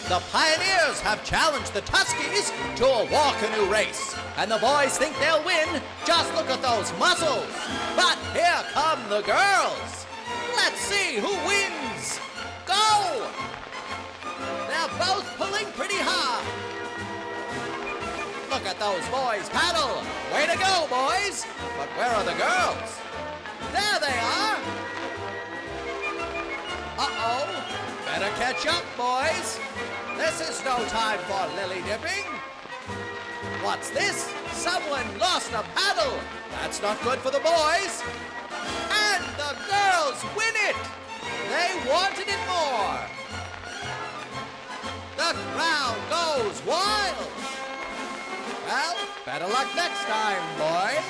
The Pioneers have challenged the Tuskies to a war canoe race, and the boys think they'll win. Just look at those muscles. But here come the girls. Let's see who wins. Go! They're both pulling pretty hard. Look at those boys paddle. Way to go, boys. But where are the girls? There they are. Uh-oh. Better catch up, boys. This is no time for lily dipping. What's this? Someone lost a paddle. That's not good for the boys. And the girls win it. They wanted it more. The crowd goes wild. Well, better luck next time, boys.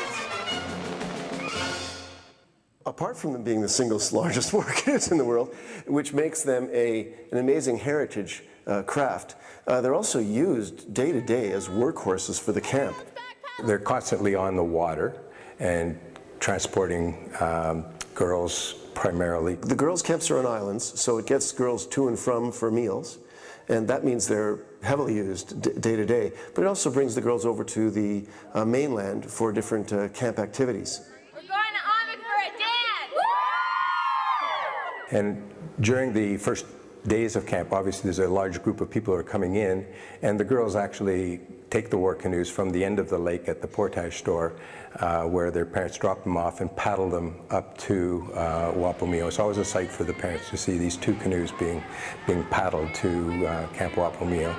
Apart from them being the single largest war canoes in the world, which makes them an amazing heritage craft, they're also used day to day as workhorses for the camp. They're constantly on the water and transporting girls primarily. The girls' camps are on islands, so it gets girls to and from for meals, and that means they're heavily used day to day, but it also brings the girls over to the mainland for different camp activities. And during the first days of camp, obviously there's a large group of people who are coming in, and the girls actually take the war canoes from the end of the lake at the portage store where their parents drop them off and paddle them up to Wapomeo. It's always a sight for the parents to see these two canoes being paddled to Camp Wapomeo.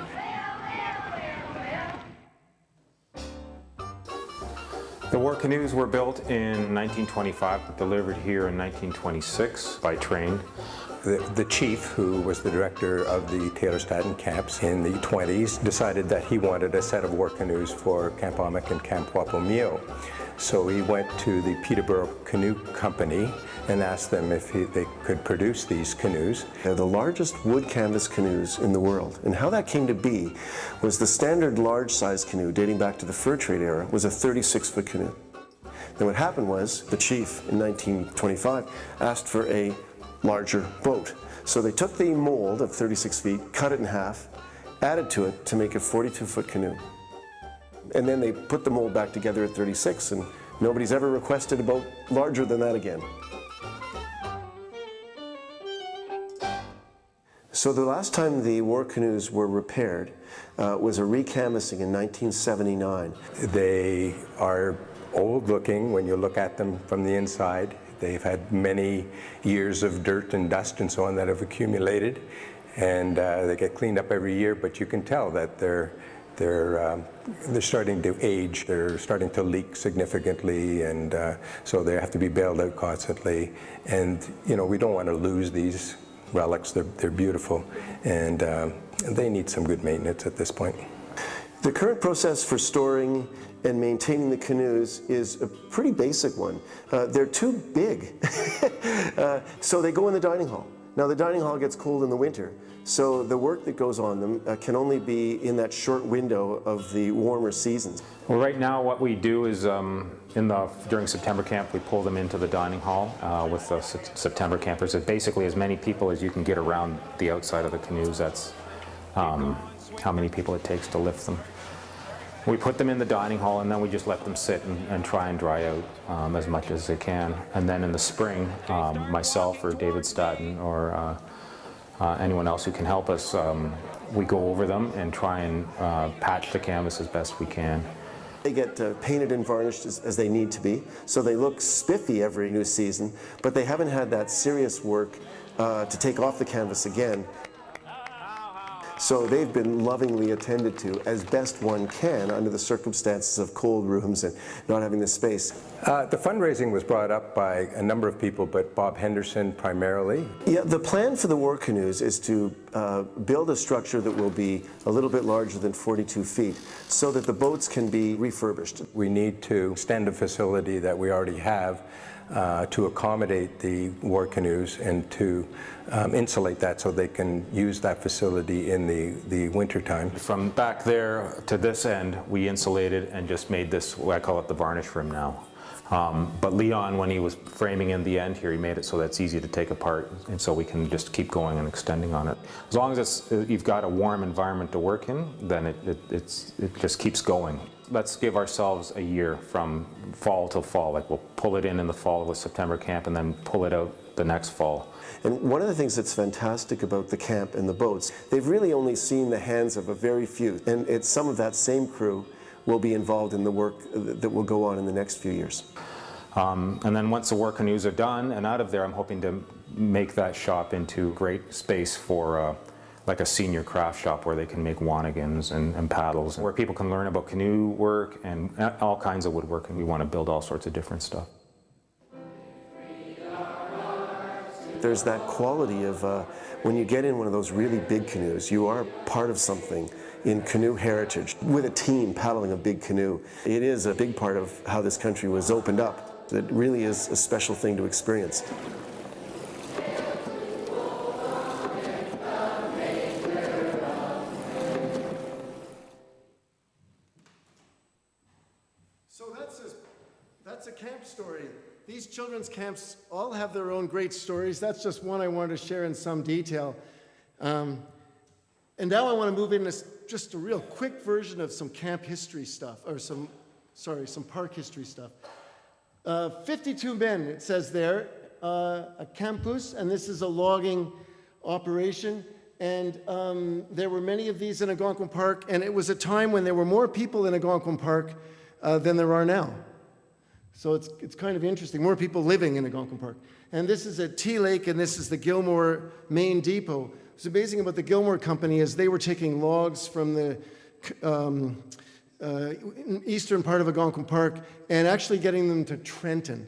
The war canoes were built in 1925, but delivered here in 1926 by train. The chief, who was the director of the Taylor-Staton camps in the 20s, decided that he wanted a set of war canoes for Camp Amick and Camp Wapomeo. So he went to the Peterborough Canoe Company and asked them if they could produce these canoes. They're the largest wood canvas canoes in the world. And how that came to be was the standard large size canoe dating back to the fur trade era was a 36-foot canoe. Then what happened was the chief in 1925 asked for a larger boat. So they took the mold of 36 feet, cut it in half, added to it to make a 42-foot canoe. And then they put the mold back together at 36 and Nobody's ever requested a boat larger than that again. So the last time the war canoes were repaired was a recanvassing in 1979. They are old-looking when you look at them from the inside. They've had many years of dirt and dust and so on that have accumulated, and they get cleaned up every year, but you can tell that they're starting to age. They're starting to leak significantly, and so they have to be bailed out constantly. And you know, we don't want to lose these relics. They're beautiful, and they need some good maintenance at this point. The current process for storing and maintaining the canoes is a pretty basic one. They're too big, so they go in the dining hall. Now the dining hall gets cold in the winter, so the work that goes on them can only be in that short window of the warmer seasons. Well, right now what we do is during September camp we pull them into the dining hall with the September campers. It's basically as many people as you can get around the outside of the canoes. That's how many people it takes to lift them. We put them in the dining hall and then we just let them sit and try and dry out as much as they can. And then in the spring, myself or David Staton or anyone else who can help us, we go over them and try and patch the canvas as best we can. They get painted and varnished as they need to be, so they look spiffy every new season, but they haven't had that serious work to take off the canvas again. So they've been lovingly attended to as best one can under the circumstances of cold rooms and not having the space. The fundraising was brought up by a number of people, but Bob Henderson primarily. Yeah, the plan for the war canoes is to build a structure that will be a little bit larger than 42 feet so that the boats can be refurbished. We need to extend a facility that we already have to accommodate the war canoes and to insulate that so they can use that facility in the winter time. From back there to this end, we insulated and just made this, I call it the varnish room now. But Leon, when he was framing in the end here, he made it so that's easy to take apart, and so we can just keep going and extending on it. As long as you've got a warm environment to work in, then it just keeps going. Let's give ourselves a year from fall till fall. Like we'll pull it in the fall with September camp and then pull it out the next fall. And one of the things that's fantastic about the camp and the boats, they've really only seen the hands of a very few, and it's some of that same crew will be involved in the work that will go on in the next few years. And then once the war canoes are done and out of there, I'm hoping to make that shop into a great space for like a senior craft shop where they can make wanigans and paddles, where people can learn about canoe work and all kinds of woodwork, and we want to build all sorts of different stuff. There's that quality of when you get in one of those really big canoes, you are part of something in canoe heritage. With a team paddling a big canoe, it is a big part of how this country was opened up. It really is a special thing to experience. So that's a camp story. These children's camps all have their own great stories. That's just one I wanted to share in some detail. And now I want to move into just a real quick version of some camp history stuff, or some park history stuff. 52 men, it says there, a campus, and this is a logging operation. And there were many of these in Algonquin Park, and it was a time when there were more people in Algonquin Park than there are now. So it's kind of interesting, more people living in Algonquin Park. And this is at Tea Lake, and this is the Gilmore main depot. What's amazing about the Gilmore Company is they were taking logs from the eastern part of Algonquin Park and actually getting them to Trenton,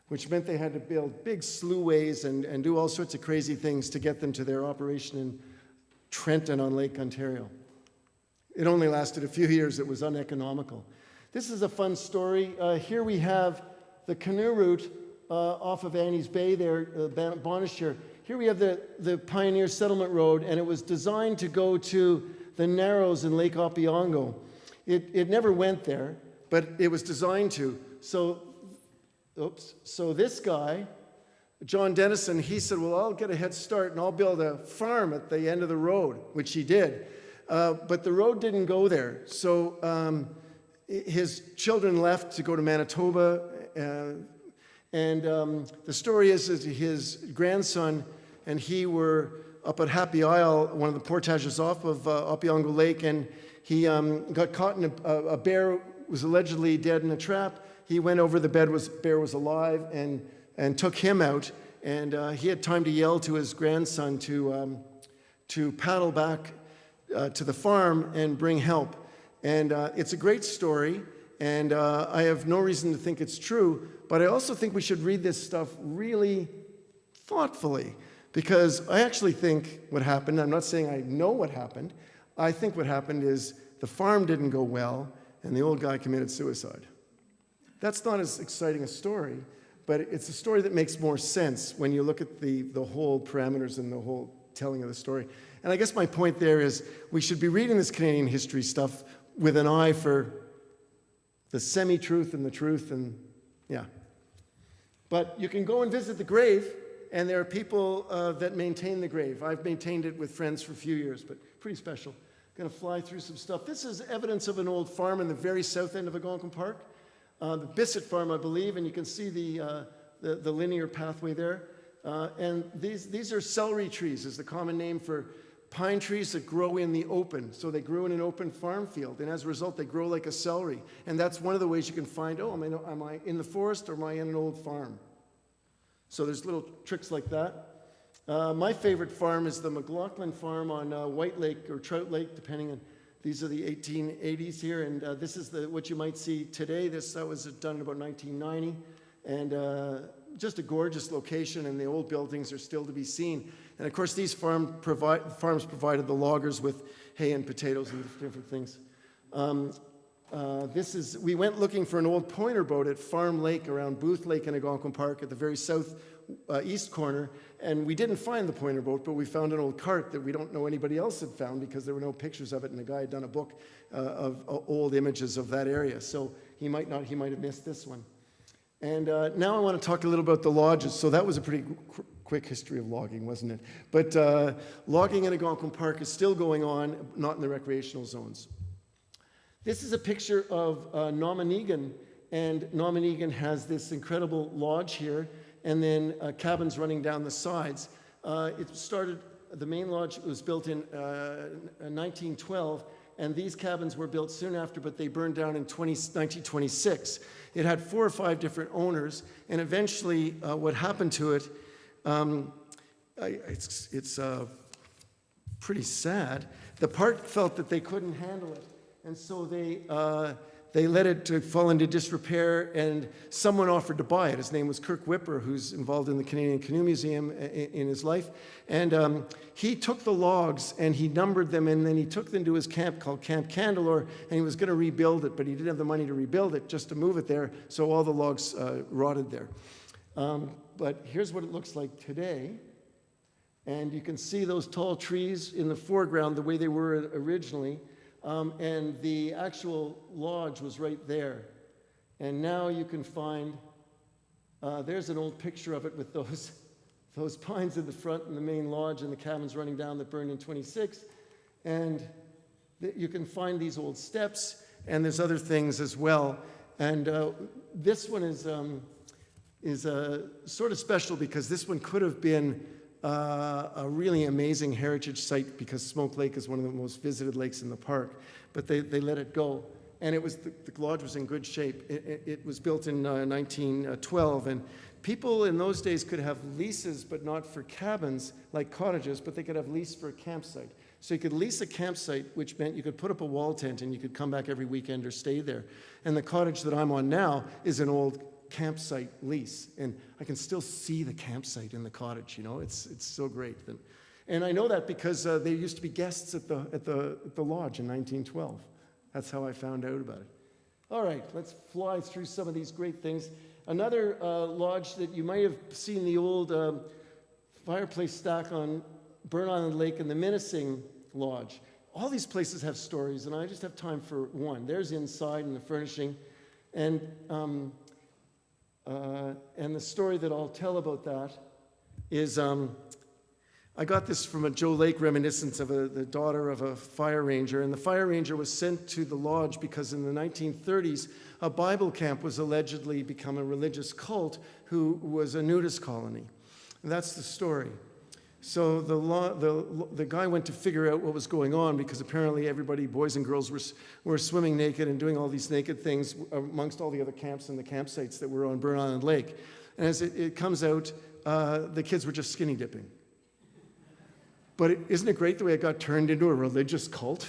which meant they had to build big sluways and do all sorts of crazy things to get them to their operation in Trenton on Lake Ontario. It only lasted a few years. It was uneconomical. This is a fun story. Here we have the canoe route off of Annie's Bay there, Bonnechere. Here we have the Pioneer Settlement Road, and it was designed to go to the Narrows in Lake Opeongo. It never went there, but it was designed to. So this guy, John Dennison, he said, well, I'll get a head start and I'll build a farm at the end of the road, which he did. But the road didn't go there. So his children left to go to Manitoba, the story is that his grandson and he were up at Happy Isle, one of the portages off of Opeongo Lake, and he got caught in a bear was allegedly dead in a trap. He went over, the bear was alive, and took him out, and he had time to yell to his grandson to paddle back to the farm and bring help. And it's a great story, and I have no reason to think it's true, but I also think we should read this stuff really thoughtfully, because I actually think what happened, I'm not saying I know what happened, I think what happened is the farm didn't go well, and the old guy committed suicide. That's not as exciting a story, but it's a story that makes more sense when you look at the whole parameters and the whole telling of the story. And I guess my point there is we should be reading this Canadian history stuff with an eye for the semi-truth and the truth, and yeah. But you can go and visit the grave, and there are people that maintain the grave. I've maintained it with friends for a few years, but pretty special. Going to fly through some stuff. This is evidence of an old farm in the very south end of Algonquin Park, the Bissett farm, I believe, and you can see the linear pathway there. And these are celery trees, is the common name for pine trees that grow in the open. So they grew in an open farm field, and as a result, they grow like a celery. And that's one of the ways you can find, oh, am I in the forest or am I in an old farm? So there's little tricks like that. My favorite farm is the McLaughlin farm on White Lake or Trout Lake, depending on, these are the 1880s here, and this is what you might see today. That was done in about 1990, and just a gorgeous location, and the old buildings are still to be seen. And of course, these farms provided the loggers with hay and potatoes and different things. We went looking for an old pointer boat at Farm Lake around Booth Lake in Algonquin Park at the very south east corner, and we didn't find the pointer boat, but we found an old cart that we don't know anybody else had found because there were no pictures of it, and the guy had done a book of old images of that area. So he might have missed this one. And now I want to talk a little about the lodges. So that was a pretty quick history of logging, wasn't it? But logging in Algonquin Park is still going on, not in the recreational zones. This is a picture of Nominagan, and Nominagan has this incredible lodge here, and then cabins running down the sides. The main lodge was built in 1912, and these cabins were built soon after, but they burned down in 1926. It had 4 or 5 different owners, and eventually what happened to it, it's pretty sad. The park felt that they couldn't handle it, and so they let it to fall into disrepair, and someone offered to buy it. His name was Kirk Whipper, who's involved in the Canadian Canoe Museum in his life. And he took the logs and he numbered them, and then he took them to his camp called Camp Candelore, and he was going to rebuild it, but he didn't have the money to rebuild it, just to move it there, so all the logs rotted there. But here's what it looks like today. And you can see those tall trees in the foreground the way they were originally. And the actual lodge was right there. And now you can find, there's an old picture of it with those pines in the front and the main lodge and the cabins running down that burned in 26. And you can find these old steps, and there's other things as well. And this one is sort of special because this one could have been a really amazing heritage site because Smoke Lake is one of the most visited lakes in the park, but they let it go. And the lodge was in good shape. It was built in 1912, and people in those days could have leases, but not for cabins like cottages, but they could have lease for a campsite. So you could lease a campsite, which meant you could put up a wall tent and you could come back every weekend or stay there. And the cottage that I'm on now is an old campsite lease, and I can still see the campsite in the cottage. It's so great. And I know that because there used to be guests at the lodge in 1912. That's how I found out about it. All right, let's fly through some of these great things. Another lodge that you might have seen, the old fireplace stack on Burn Island Lake and the Minising Lodge. All these places have stories, and I just have time for one. There's inside and the furnishing, and the story that I'll tell about that is I got this from a Joe Lake reminiscence of the daughter of a fire ranger, and the fire ranger was sent to the lodge because in the 1930s, a Bible camp was allegedly become a religious cult who was a nudist colony. And that's the story. So the guy went to figure out what was going on because apparently everybody, boys and girls, were swimming naked and doing all these naked things amongst all the other camps and the campsites that were on Burn Island Lake. And as it comes out, the kids were just skinny dipping. But isn't it great the way it got turned into a religious cult?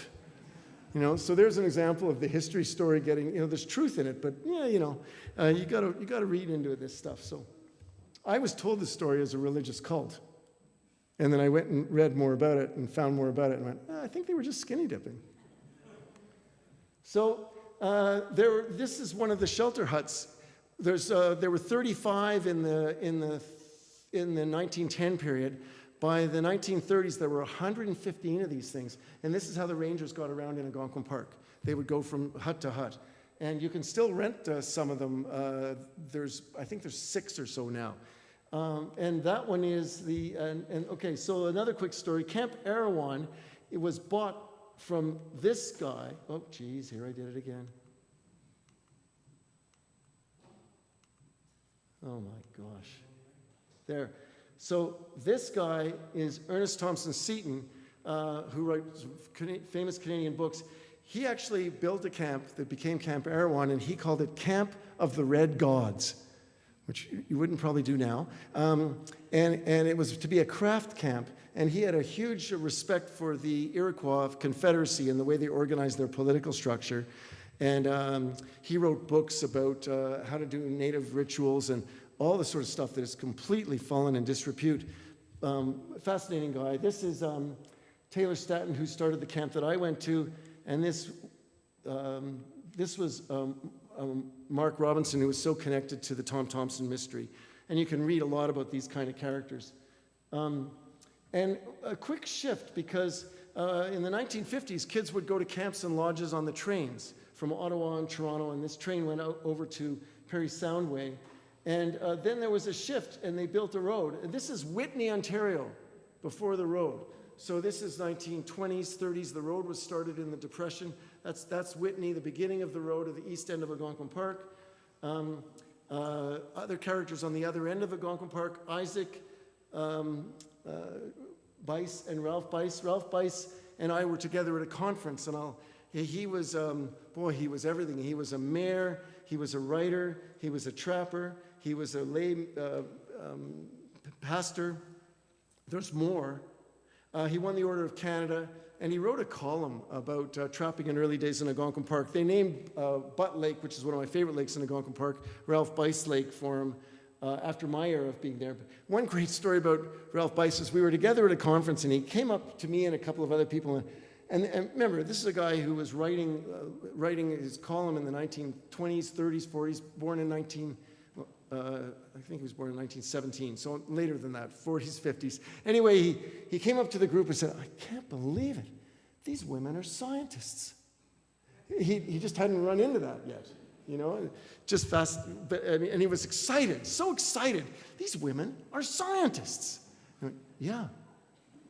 You know, so there's an example of the history story getting, you know, there's truth in it, but yeah, you know, you gotta read into this stuff. So I was told this story as a religious cult. And then I went and read more about it and found more about it and went, I think they were just skinny dipping. So this is one of the shelter huts. There were 35 in the 1910 period. By the 1930s, there were 115 of these things. And this is how the Rangers got around in Algonquin Park. They would go from hut to hut. And you can still rent some of them. I think there's 6 or so now. And that one is okay, so another quick story. Camp Erewhon, it was bought from this guy. Oh, geez, here I did it again. Oh my gosh. There. So this guy is Ernest Thompson Seton, who writes famous Canadian books. He actually built a camp that became Camp Erewhon, and he called it Camp of the Red Gods, which you wouldn't probably do now. And it was to be a craft camp, and he had a huge respect for the Iroquois Confederacy and the way they organized their political structure. And he wrote books about how to do native rituals and all the sort of stuff that has completely fallen in disrepute. Fascinating guy. This is Taylor Staton, who started the camp that I went to, and this was Mark Robinson, who was so connected to the Tom Thompson mystery. And you can read a lot about these kind of characters. And a quick shift, because in the 1950s, kids would go to camps and lodges on the trains from Ottawa and Toronto, and this train went out over to Parry Soundway. And then there was a shift, and they built a road. And this is Whitney, Ontario, before the road. So this is 1920s, 30s. The road was started in the Depression. That's Whitney, the beginning of the road at the east end of Algonquin Park. Other characters on the other end of Algonquin Park, Isaac Bice and Ralph Bice. Ralph Bice and I were together at a conference, and he was, he was everything. He was a mayor, he was a writer, he was a trapper, he was a lay pastor. There's more. He won the Order of Canada, and he wrote a column about trapping in early days in Algonquin Park. They named Butt Lake, which is one of my favorite lakes in Algonquin Park, Ralph Bice Lake for him after my era of being there. But one great story about Ralph Bice is we were together at a conference, and he came up to me and a couple of other people, and remember, this is a guy who was writing his column in the 1920s, 30s, 40s, born in I think he was born in 1917, so later than that, 40s, 50s. Anyway, he came up to the group and said, I can't believe it. These women are scientists. He just hadn't run into that yet, you know, just fast. And he was excited, so excited. These women are scientists. I went, yeah,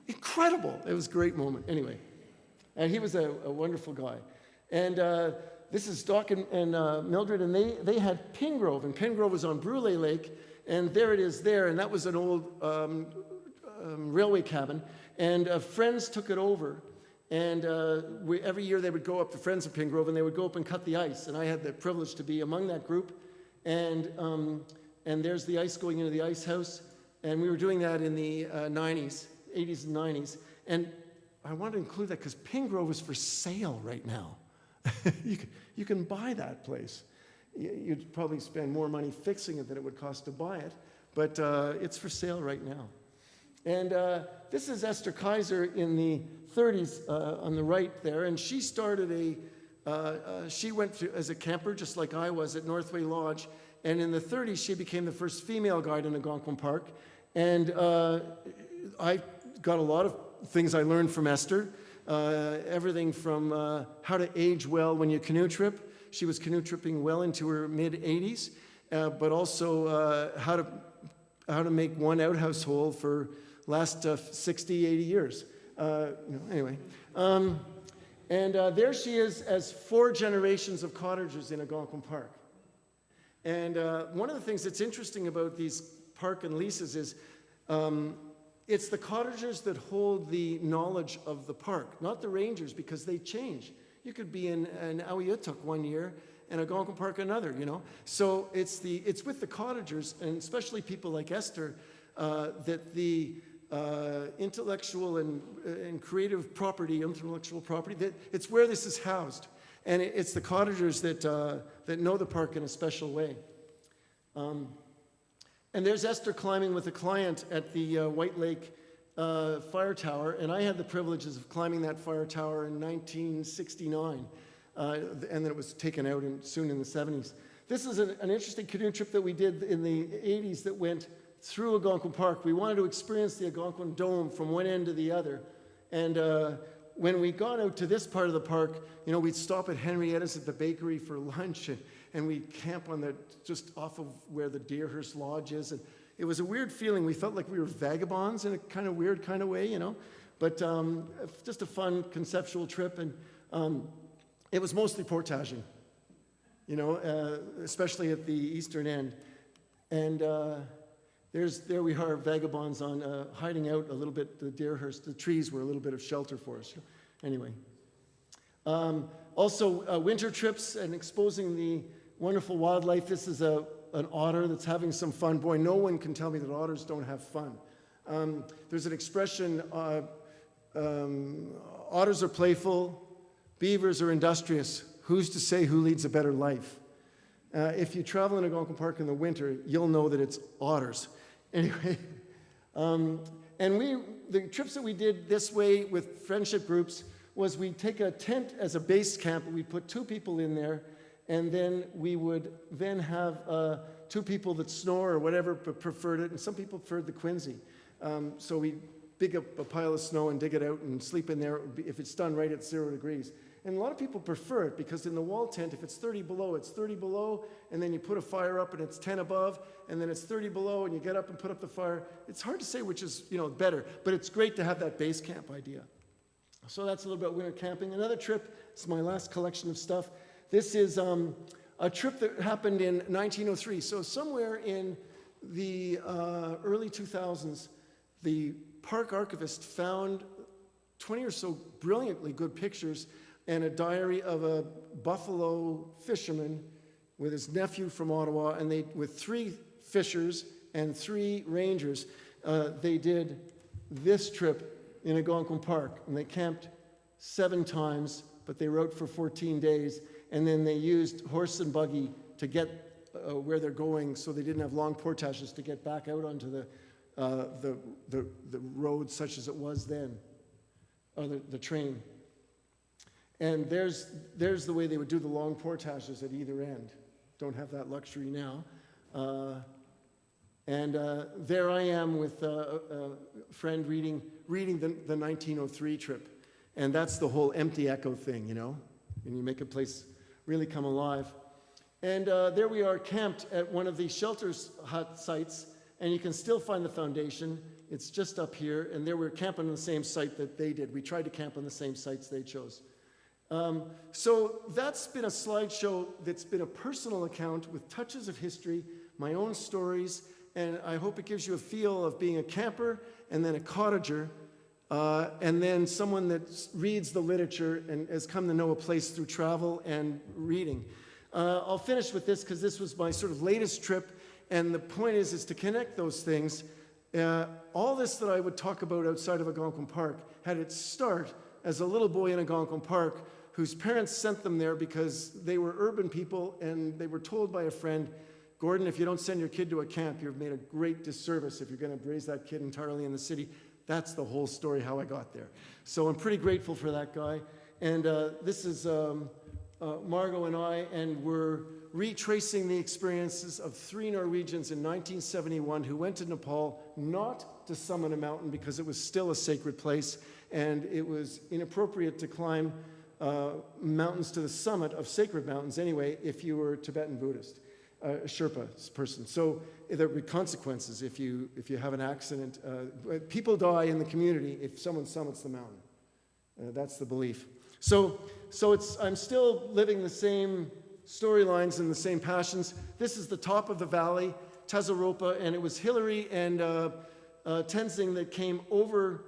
incredible. It was a great moment. Anyway, and he was a wonderful guy. And this is Doc and Mildred, and they had Pingrove, and Pingrove was on Brule Lake, and there it is there, and that was an old railway cabin, and Friends took it over, and every year they would go up to Friends of Pingrove, and they would go up and cut the ice, and I had the privilege to be among that group, and there's the ice going into the ice house, and we were doing that in the 90s, 80s and 90s, and I wanted to include that because Pingrove is for sale right now. You can buy that place. You'd probably spend more money fixing it than it would cost to buy it, but it's for sale right now. And this is Esther Kaiser in the 30s on the right there, and she started she went as a camper just like I was at Northway Lodge, and in the 30s she became the first female guide in Algonquin Park, and I got a lot of things I learned from Esther. Everything from how to age well when you canoe trip. She was canoe tripping well into her mid-80s, but also how to make one outhouse hole for last 60, 80 years. Anyway. There she is as 4 generations of cottagers in Algonquin Park. And one of the things that's interesting about these park and leases is it's the cottagers that hold the knowledge of the park, not the rangers, because they change. You could be in Awiutuk one year and Algonquin Park another, So it's with the cottagers, and especially people like Esther, that the intellectual and creative property, intellectual property, that it's where this is housed. And it's the cottagers that know the park in a special way. And there's Esther climbing with a client at the White Lake Fire Tower, and I had the privileges of climbing that fire tower in 1969, and then it was taken out soon in the 70s. This is an interesting canoe trip that we did in the 80s that went through Algonquin Park. We wanted to experience the Algonquin Dome from one end to the other, and when we got out to this part of the park, we'd stop at Henrietta's at the bakery for lunch, and we'd camp just off of where the Deerhurst Lodge is. And it was a weird feeling. We felt like we were vagabonds in a kind of weird kind of way, But just a fun conceptual trip, and it was mostly portaging, especially at the eastern end. And there we are, vagabonds on hiding out a little bit. The Deerhurst, the trees were a little bit of shelter for us. Anyway. Also, winter trips and exposing the wonderful wildlife. This is an otter that's having some fun. Boy, no one can tell me that otters don't have fun. There's an expression, otters are playful, beavers are industrious. Who's to say who leads a better life? If you travel in Algonquin Park in the winter, you'll know that it's otters. Anyway, the trips that we did this way with friendship groups was we'd take a tent as a base camp, and we'd put 2 people in there, and then we would then have 2 people that snore or whatever preferred it, and some people preferred the Quincy. So we dig up a pile of snow and dig it out and sleep in there. If it's done right, it's 0 degrees. And a lot of people prefer it because in the wall tent, if it's 30 below, it's 30 below, and then you put a fire up and it's 10 above, and then it's 30 below and you get up and put up the fire. It's hard to say which is better, but it's great to have that base camp idea. So that's a little bit about winter camping. Another trip, it's my last collection of stuff. This is a trip that happened in 1903. So somewhere in the early 2000s, the park archivist found 20 or so brilliantly good pictures and a diary of a buffalo fisherman with his nephew from Ottawa, and with 3 fishers and 3 rangers, they did this trip in Algonquin Park, and they camped 7 times, but they rode for 14 days, and then they used horse and buggy to get where they're going, so they didn't have long portages to get back out onto the road such as it was then, or the train. And there's the way they would do the long portages at either end. Don't have that luxury now. There I am with a friend reading the 1903 trip. And that's the whole empty echo thing, and you make a place really come alive. And there we are camped at one of the shelters hut sites, and you can still find the foundation. It's just up here, and there we're camping on the same site that they did. We tried to camp on the same sites they chose. So that's been a slideshow that's been a personal account with touches of history, my own stories, and I hope it gives you a feel of being a camper and then a cottager, and then someone that reads the literature and has come to know a place through travel and reading. I'll finish with this because this was my sort of latest trip, and the point is to connect those things. All this that I would talk about outside of Algonquin Park had its start as a little boy in Algonquin Park whose parents sent them there because they were urban people, and they were told by a friend, Gordon, if you don't send your kid to a camp, you've made a great disservice if you're going to raise that kid entirely in the city. That's the whole story how I got there. So I'm pretty grateful for that guy. And this is Margot and I, and we're retracing the experiences of 3 Norwegians in 1971 who went to Nepal not to summit a mountain because it was still a sacred place, and it was inappropriate to climb mountains to the summit of sacred mountains anyway if you were Tibetan Buddhist. a Sherpa person. So there will be consequences if you have an accident. People die in the community if someone summits the mountain. That's the belief. So I'm still living the same storylines and the same passions. This is the top of the valley, Tazaropa, and it was Hillary and Tenzing that came over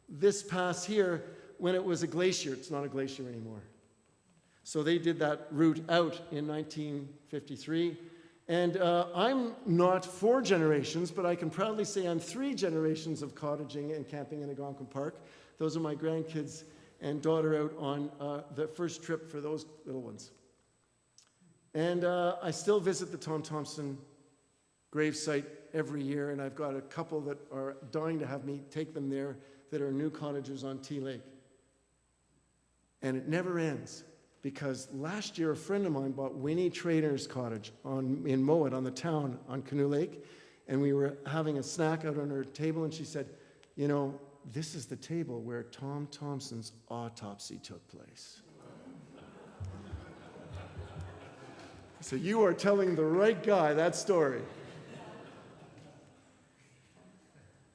this pass here when it was a glacier. It's not a glacier anymore. So they did that route out in 1953. And I'm not 4 generations, but I can proudly say I'm 3 generations of cottaging and camping in Algonquin Park. Those are my grandkids and daughter out on the first trip for those little ones. And I still visit the Tom Thompson gravesite every year, and I've got a couple that are dying to have me take them there that are new cottagers on Tea Lake. And it never ends, because last year a friend of mine bought Winnie Trader's cottage in Mowat on the town on Canoe Lake, and we were having a snack out on her table, and she said, you know, this is the table where Tom Thompson's autopsy took place. So you are telling the right guy that story.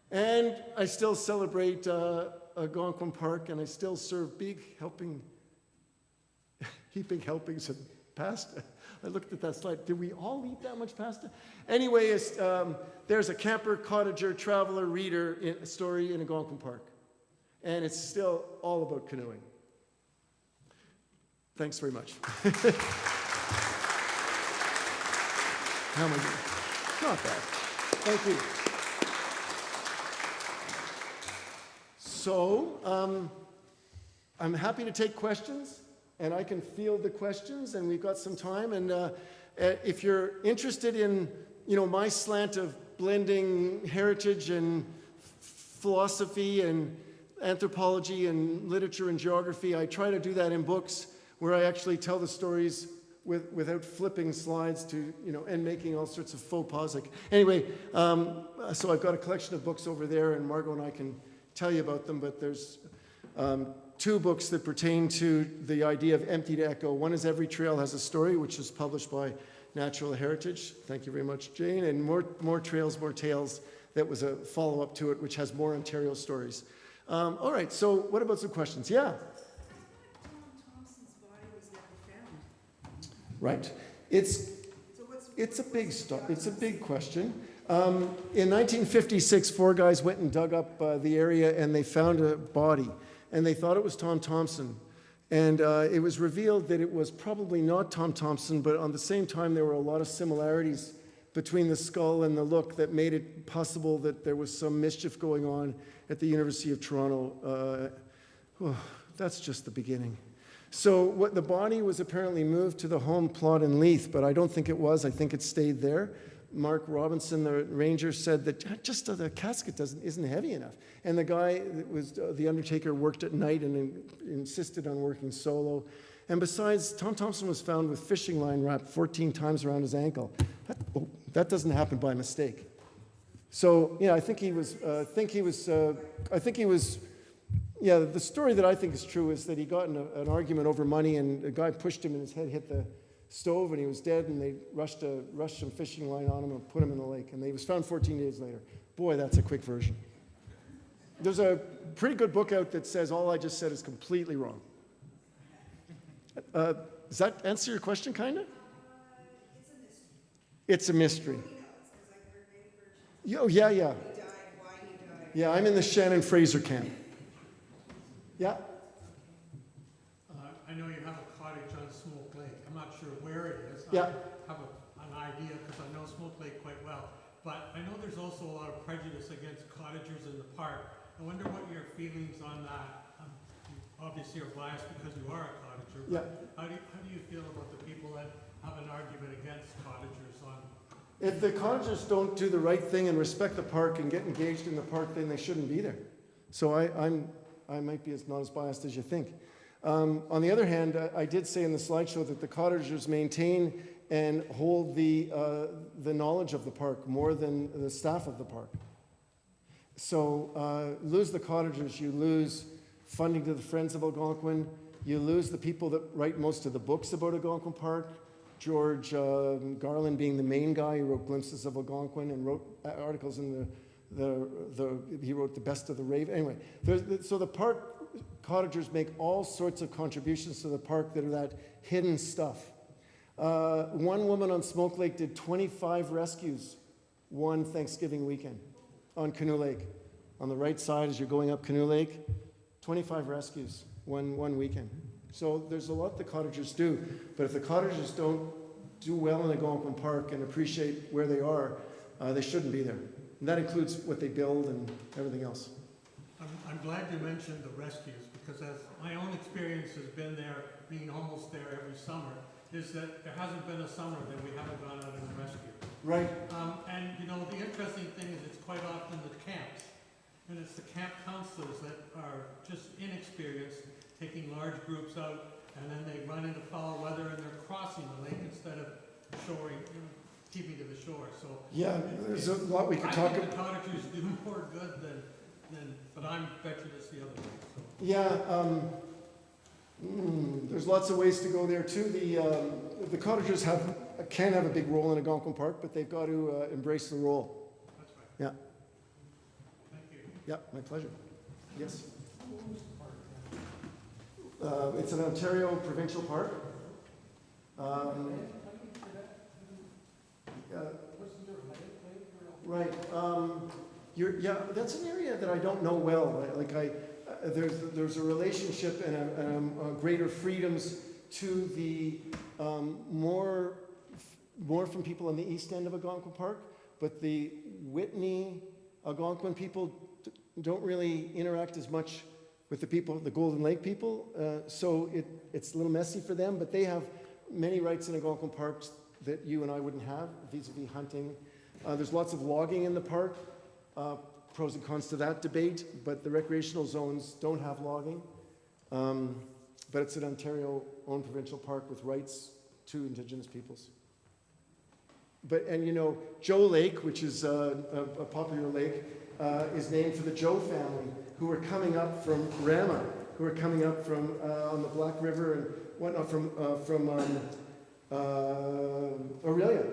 And I still celebrate Algonquin Park, and I still serve heaping helpings of pasta. I looked at that slide. Did we all eat that much pasta? Anyway, there's a camper, cottager, traveler, reader story in Algonquin Park. And it's still all about canoeing. Thanks very much. How am I doing? Not bad. Thank you. So, I'm happy to take questions, and I can field the questions, and we've got some time. And if you're interested in, my slant of blending heritage and philosophy and anthropology and literature and geography, I try to do that in books where I actually tell the stories without flipping slides to, and making all sorts of faux pas. Anyway, so I've got a collection of books over there, and Margot and I can tell you about them, but there's 2 books that pertain to the idea of empty to echo. One is Every Trail Has a Story, which is published by Natural Heritage. Thank you very much, Jane. And More Trails, More Tales, that was a follow-up to it, which has more Ontario stories. All right, so what about some questions? Yeah? Right. It's a big question. In 1956, 4 guys went and dug up the area, and they found a body, and they thought it was Tom Thompson. And it was revealed that it was probably not Tom Thompson, but on the same time, there were a lot of similarities between the skull and the look that made it possible that there was some mischief going on at the University of Toronto. That's just the beginning. So the body was apparently moved to the home plot in Leith, but I don't think it was. I think it stayed there. Mark Robinson, the ranger, said that just the casket isn't heavy enough. And the guy that was the undertaker worked at night and insisted on working solo. And besides, Tom Thompson was found with fishing line wrapped 14 times around his ankle. That doesn't happen by mistake. So yeah, I think he was. Yeah, the story that I think is true is that he got in an argument over money, and a guy pushed him and his head hit the stove, and he was dead, and they rushed some fishing line on him and put him in the lake, and he was found 14 days later. Boy, that's a quick version. There's a pretty good book out that says all I just said is completely wrong. Does that answer your question, kind of? It's a mystery. Oh, yeah. Yeah, I'm in the Shannon Fraser camp. Yeah? I know you have a cottage on Smoke Lake. I'm not sure where it is. Yeah. I have an idea because I know Smoke Lake quite well. But I know there's also a lot of prejudice against cottagers in the park. I wonder what your feelings on that. You obviously are biased because you are a cottager. Yeah. How do you feel about the people that have an argument against cottagers on? If the cottagers don't do the right thing and respect the park and get engaged in the park, then they shouldn't be there. So I might be not as biased as you think. On the other hand, I did say in the slideshow that the cottagers maintain and hold the knowledge of the park more than the staff of the park. So lose the cottagers, you lose funding to the Friends of Algonquin, you lose the people that write most of the books about Algonquin Park, George Garland being the main guy. He wrote Glimpses of Algonquin and wrote articles in he wrote The Best of the Raven. Anyway, so the park cottagers make all sorts of contributions to the park that are that hidden stuff. One woman on Smoke Lake did 25 rescues one Thanksgiving weekend on Canoe Lake. On the right side as you're going up Canoe Lake, 25 rescues one weekend. So there's a lot the cottagers do, but if the cottagers don't do well in Algonquin Park and appreciate where they are, they shouldn't be there. And that includes what they build and everything else. I'm glad you mentioned the rescues, because as my own experience has been there, being almost there every summer, is that there hasn't been a summer that we haven't gone out on a rescue. Right. And you know, the interesting thing is it's quite often the camps, and it's the camp counselors that are just inexperienced, taking large groups out, and then they run into foul weather and they're crossing the lake instead of shoring, keeping to the shore. So yeah, there's a lot we could talk about. I think about. the cottagers do more good than, but I'm prejudiced the other way. So. Yeah, there's lots of ways to go there too. The cottagers can have a big role in Algonquin Park, but they've got to embrace the role. That's right. Yeah. Thank you. Yeah, my pleasure. Yes. It's an Ontario provincial park. Right. Yeah, that's an area that I don't know well. There's a relationship and greater freedoms to the more from people on the east end of Algonquin Park, but the Whitney Algonquin people don't really interact as much with the people, the Golden Lake people, so it's a little messy for them, but they have many rights in Algonquin Park that you and I wouldn't have, vis-a-vis hunting. There's lots of logging in the park, pros and cons to that debate, but the recreational zones don't have logging. But it's an Ontario-owned provincial park with rights to Indigenous peoples. And you know, Joe Lake, which is a popular lake, is named for the Joe family, who were coming up from Rama, who were coming up from on the Black River and whatnot from Aurelia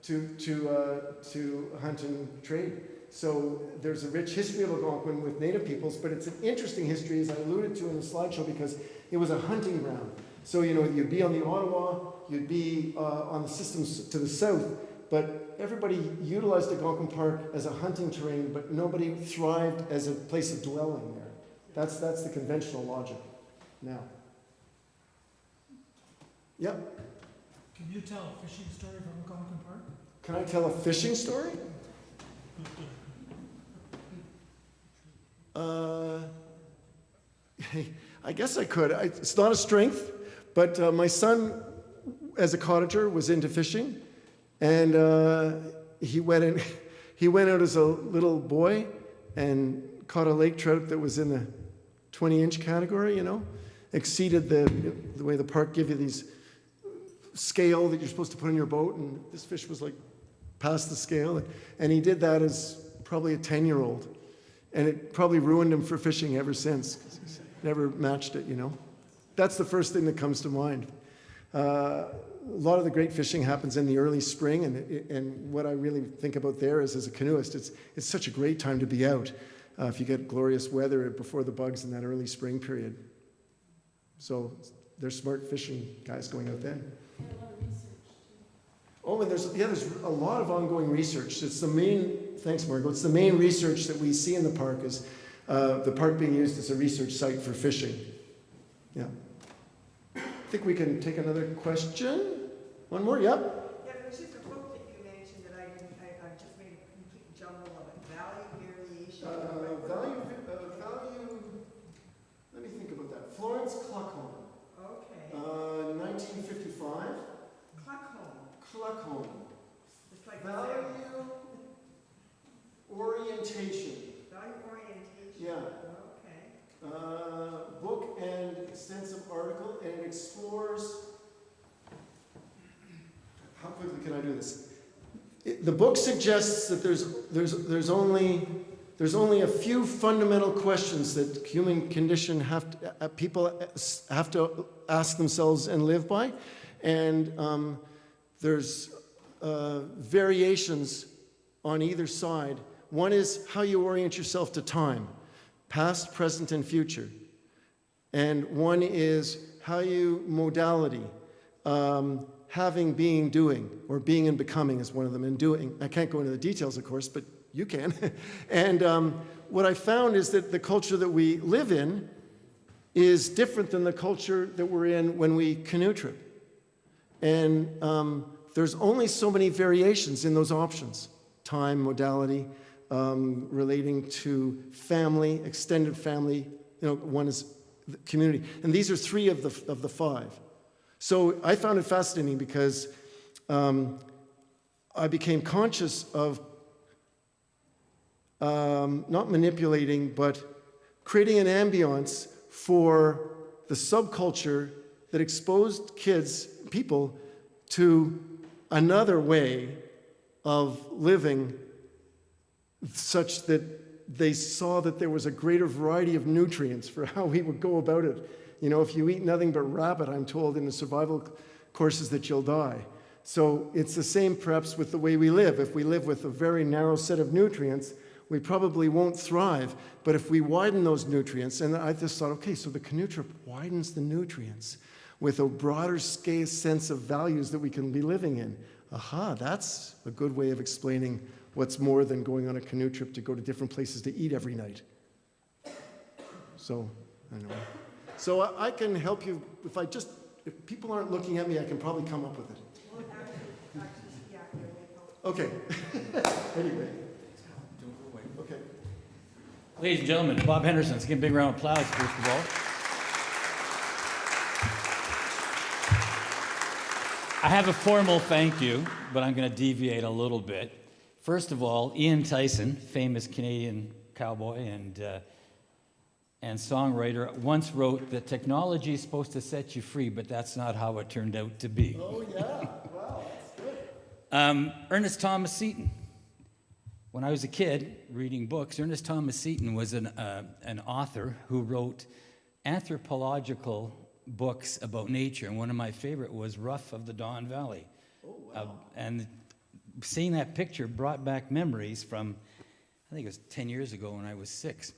to hunt and trade. So there's a rich history of Algonquin with Native peoples, but it's an interesting history, as I alluded to in the slideshow, because it was a hunting ground. So you know, you'd be on the Ottawa, you'd be on the systems to the south, but everybody utilized Algonquin Park as a hunting terrain, but nobody thrived as a place of dwelling there. That's the conventional logic now. Yep. Can you tell a fishing story from Algonquin Park? Can I tell a fishing story? I guess I could. It's not a strength, but my son, as a cottager, was into fishing, and he went out as a little boy and caught a lake trout that was in the 20-inch category. You know, exceeded the way the park give you these scale that you're supposed to put in your boat, and this fish was like past the scale, and he did that as probably a 10-year-old, and it probably ruined him for fishing ever since. He's never matched it, you know. That's the first thing that comes to mind. A lot of the great fishing happens in the early spring, and what I really think about there is, as a canoeist, it's such a great time to be out if you get glorious weather before the bugs in that early spring period. So there's smart fishing guys going out then. Oh, and there's a lot of ongoing research. It's the main, thanks Margot, it's the main research that we see in the park is the park being used as a research site for fishing. Yeah. I think we can take another question. One more, yep. Yeah, there was just a book that you mentioned that I just made a complete jumble of it. Value, variation. Value, let me think about that. Florence Cluckholm. Okay. 1955. Cluckholm. It's like Value orientation. value orientation. Yeah. Okay. Book and extensive article, and it explores. How quickly can I do this? The book suggests that there's only a few fundamental questions that human condition people have to ask themselves and live by, And there's variations on either side. One is how you orient yourself to time, past, present, and future. And one is how you modality, having, being, doing, or being and becoming is one of them, and doing. I can't go into the details, of course, but you can. And what I found is that the culture that we live in is different than the culture that we're in when we canoe trip. And there's only so many variations in those options. Time, modality, relating to family, extended family, one is the community. And these are 3 of the 5. So I found it fascinating because I became conscious of not manipulating, but creating an ambiance for the subculture that exposed people, to another way of living, such that they saw that there was a greater variety of nutrients for how we would go about it. If you eat nothing but rabbit, I'm told in the survival courses that you'll die. So it's the same perhaps with the way we live. If we live with a very narrow set of nutrients, we probably won't thrive. But if we widen those nutrients, and I just thought, okay, so the canoe trip widens the nutrients with a broader scale sense of values that we can be living in. Aha, that's a good way of explaining what's more than going on a canoe trip to go to different places to eat every night. So, anyway. So I can help you, if people aren't looking at me, I can probably come up with it. Well, actually, yeah, Okay. Anyway. Okay. Ladies and gentlemen, Bob Henderson. Let's give a big round of applause, first of all. I have a formal thank you, but I'm going to deviate a little bit. First of all, Ian Tyson, famous Canadian cowboy and songwriter, once wrote that technology is supposed to set you free, but that's not how it turned out to be. Oh, yeah. Wow, that's good. Ernest Thomas Seton. When I was a kid reading books, Ernest Thomas Seton was an author who wrote anthropological books about nature, and one of my favorite was Rough of the Don Valley. Oh, wow. And seeing that picture brought back memories from, I think it was 10 years ago when I was 6.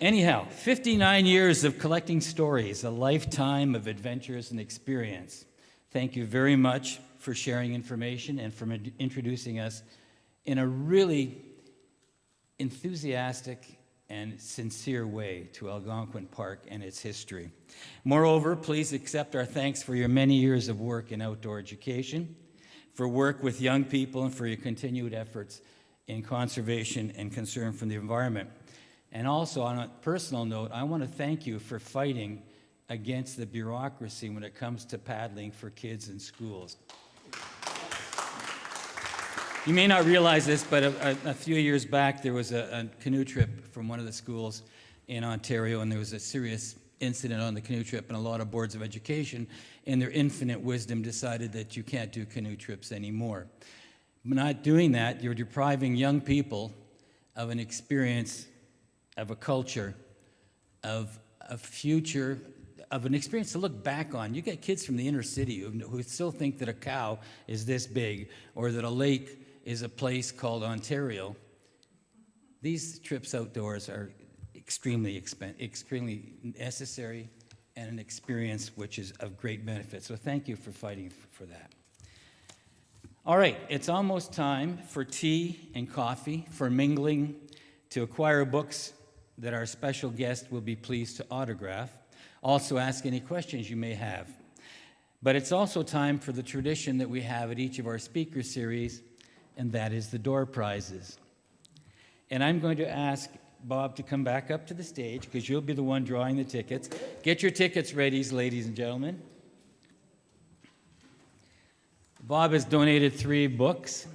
Anyhow, 59 years of collecting stories, a lifetime of adventures and experience. Thank you very much for sharing information and for introducing us in a really enthusiastic and sincere way to Algonquin Park and its history. Moreover, please accept our thanks for your many years of work in outdoor education, for work with young people, and for your continued efforts in conservation and concern for the environment. And also, on a personal note, I want to thank you for fighting against the bureaucracy when it comes to paddling for kids in schools. You may not realize this, but a few years back, there was a canoe trip from one of the schools in Ontario, and there was a serious incident on the canoe trip, and a lot of boards of education, in their infinite wisdom, decided that you can't do canoe trips anymore. By not doing that, you're depriving young people of an experience, of a culture, of a future, of an experience to look back on. You get kids from the inner city who still think that a cow is this big, or that a lake is a place called Ontario. These trips outdoors are extremely necessary and an experience which is of great benefit. So thank you for fighting for that. All right, it's almost time for tea and coffee, for mingling, to acquire books that our special guest will be pleased to autograph. Also ask any questions you may have. But it's also time for the tradition that we have at each of our speaker series, and that is the door prizes. And I'm going to ask Bob to come back up to the stage, because you'll be the one drawing the tickets. Get your tickets ready, ladies and gentlemen. Bob has donated 3 books.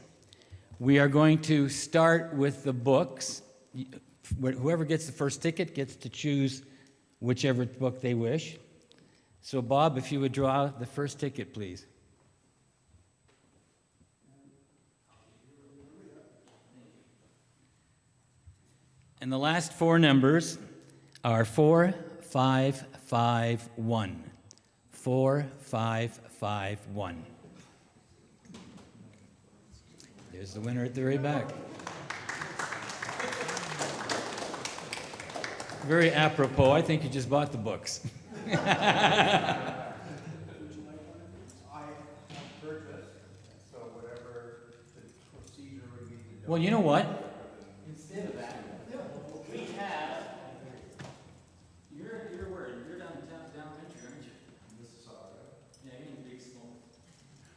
We are going to start with the books. Whoever gets the first ticket gets to choose whichever book they wish. So Bob, if you would draw the first ticket, please. And the last 4 numbers are 4551. 4551. There's the winner at the very back. Very apropos. I think you just bought the books. Well, you know what? Instead of that, we have. You're where? You're down country, aren't you? Yeah, you're in Big Smoke.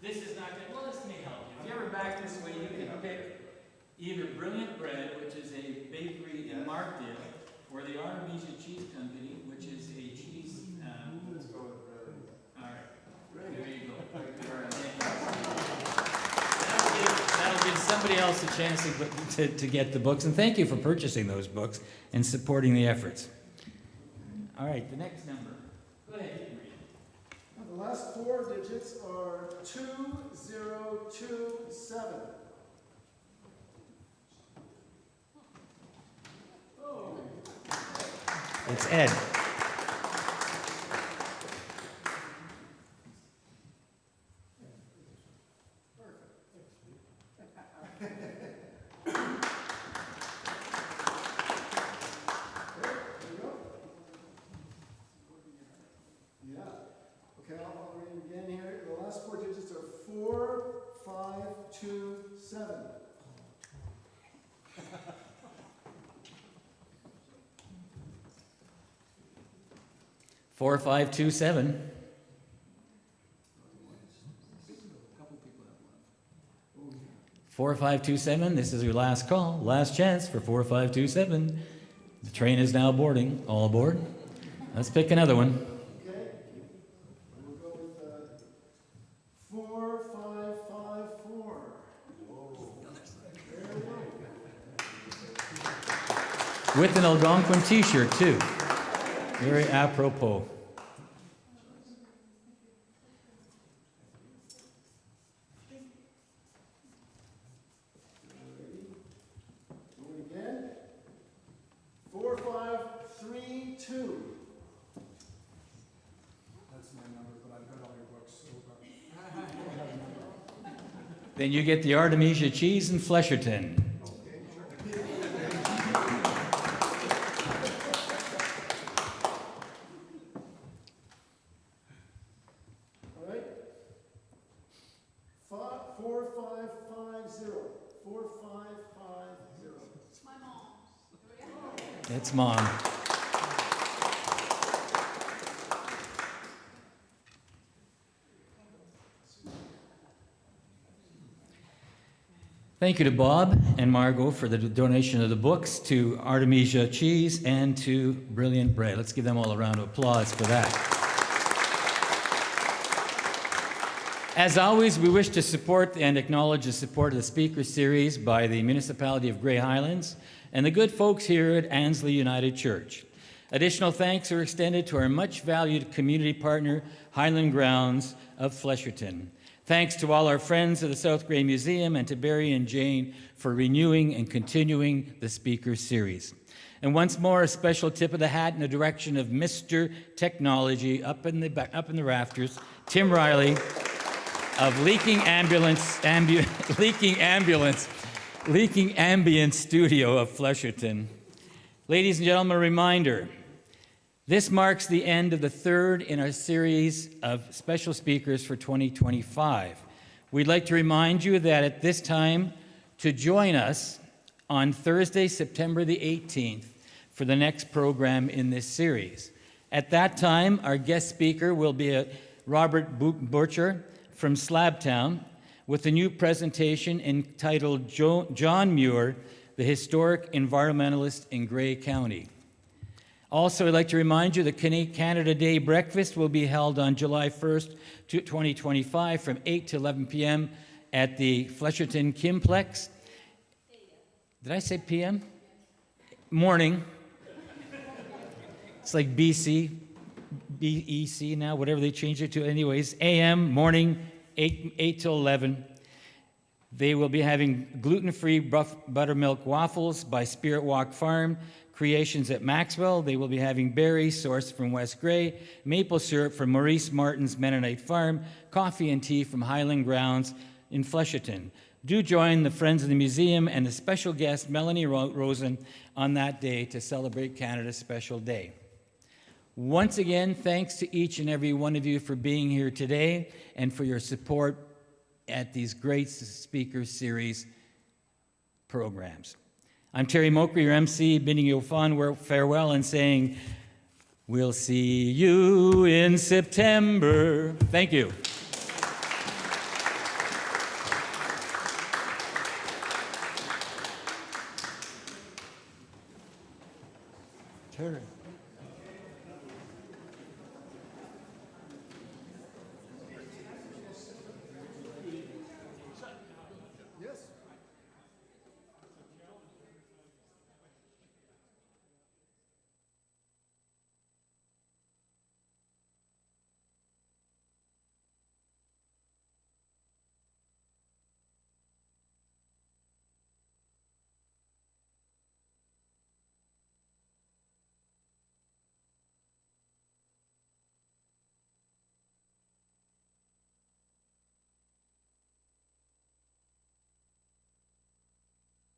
This is not good. Well, this may help you. If you're ever back this way, you can pick either Brilliant Bread, which is a bakery in Markdale, or the Artemisia Cheese Company, which is a cheese. Let's go with Bread. All right. There you go. All right, thank you. That'll give somebody else a chance to get the books. And thank you for purchasing those books and supporting the efforts. All right, the next number. Go ahead, you can read it. The last four digits are 2027. It's Ed. Okay, I'll read it again here. The last four digits are 4527. 4527. Four, 527. This is your last call, last chance for 4527. The train is now boarding. All aboard. Let's pick another one. Okay. We'll go with 4554. There we go. With an Algonquin t-shirt, too. Very apropos. Going again. 4532. That's my number, but I've got all your books, so. Then you get the Artemisia cheese and Flesherton. All right. 4550. 4550. It's my mom. It's Mom. Thank you to Bob and Margot for the donation of the books, to Artemisia Cheese, and to Brilliant Bread. Let's give them all a round of applause for that. As always, we wish to support and acknowledge the support of the speaker series by the Municipality of Grey Highlands and the good folks here at Annesley United Church. Additional thanks are extended to our much valued community partner, Highland Grounds of Flesherton. Thanks to all our friends of the South Grey Museum and to Barry and Jane for renewing and continuing the speaker series. And once more, a special tip of the hat in the direction of Mr. Technology up in the rafters, Tim Riley of Leaking Ambient Studio of Flesherton. Ladies and gentlemen, a reminder. This marks the end of the third in our series of special speakers for 2025. We'd like to remind you that at this time, to join us on Thursday, September the 18th, for the next program in this series. At that time, our guest speaker will be Robert Butcher from Slabtown with a new presentation entitled John Muir, the Historic Environmentalist in Grey County. Also, I'd like to remind you that Canada Day breakfast will be held on July 1st, 2025 from 8 to 11 p.m. at the Flesherton Kimplex. Did I say p.m.? Morning. It's like BC, BEC now, whatever they changed it to. Anyways, a.m., morning, 8 to 11. They will be having gluten-free buttermilk waffles by Spirit Walk Farm, creations at Maxwell. They will be having berries sourced from West Grey, maple syrup from Maurice Martin's Mennonite Farm, coffee and tea from Highland Grounds in Flesherton. Do join the Friends of the Museum and the special guest Melanie Rosen on that day to celebrate Canada's special day. Once again, thanks to each and every one of you for being here today and for your support at these great speaker series programs. I'm Terry Moker, your MC, bidding you a fond farewell and saying, we'll see you in September. Thank you. Terry.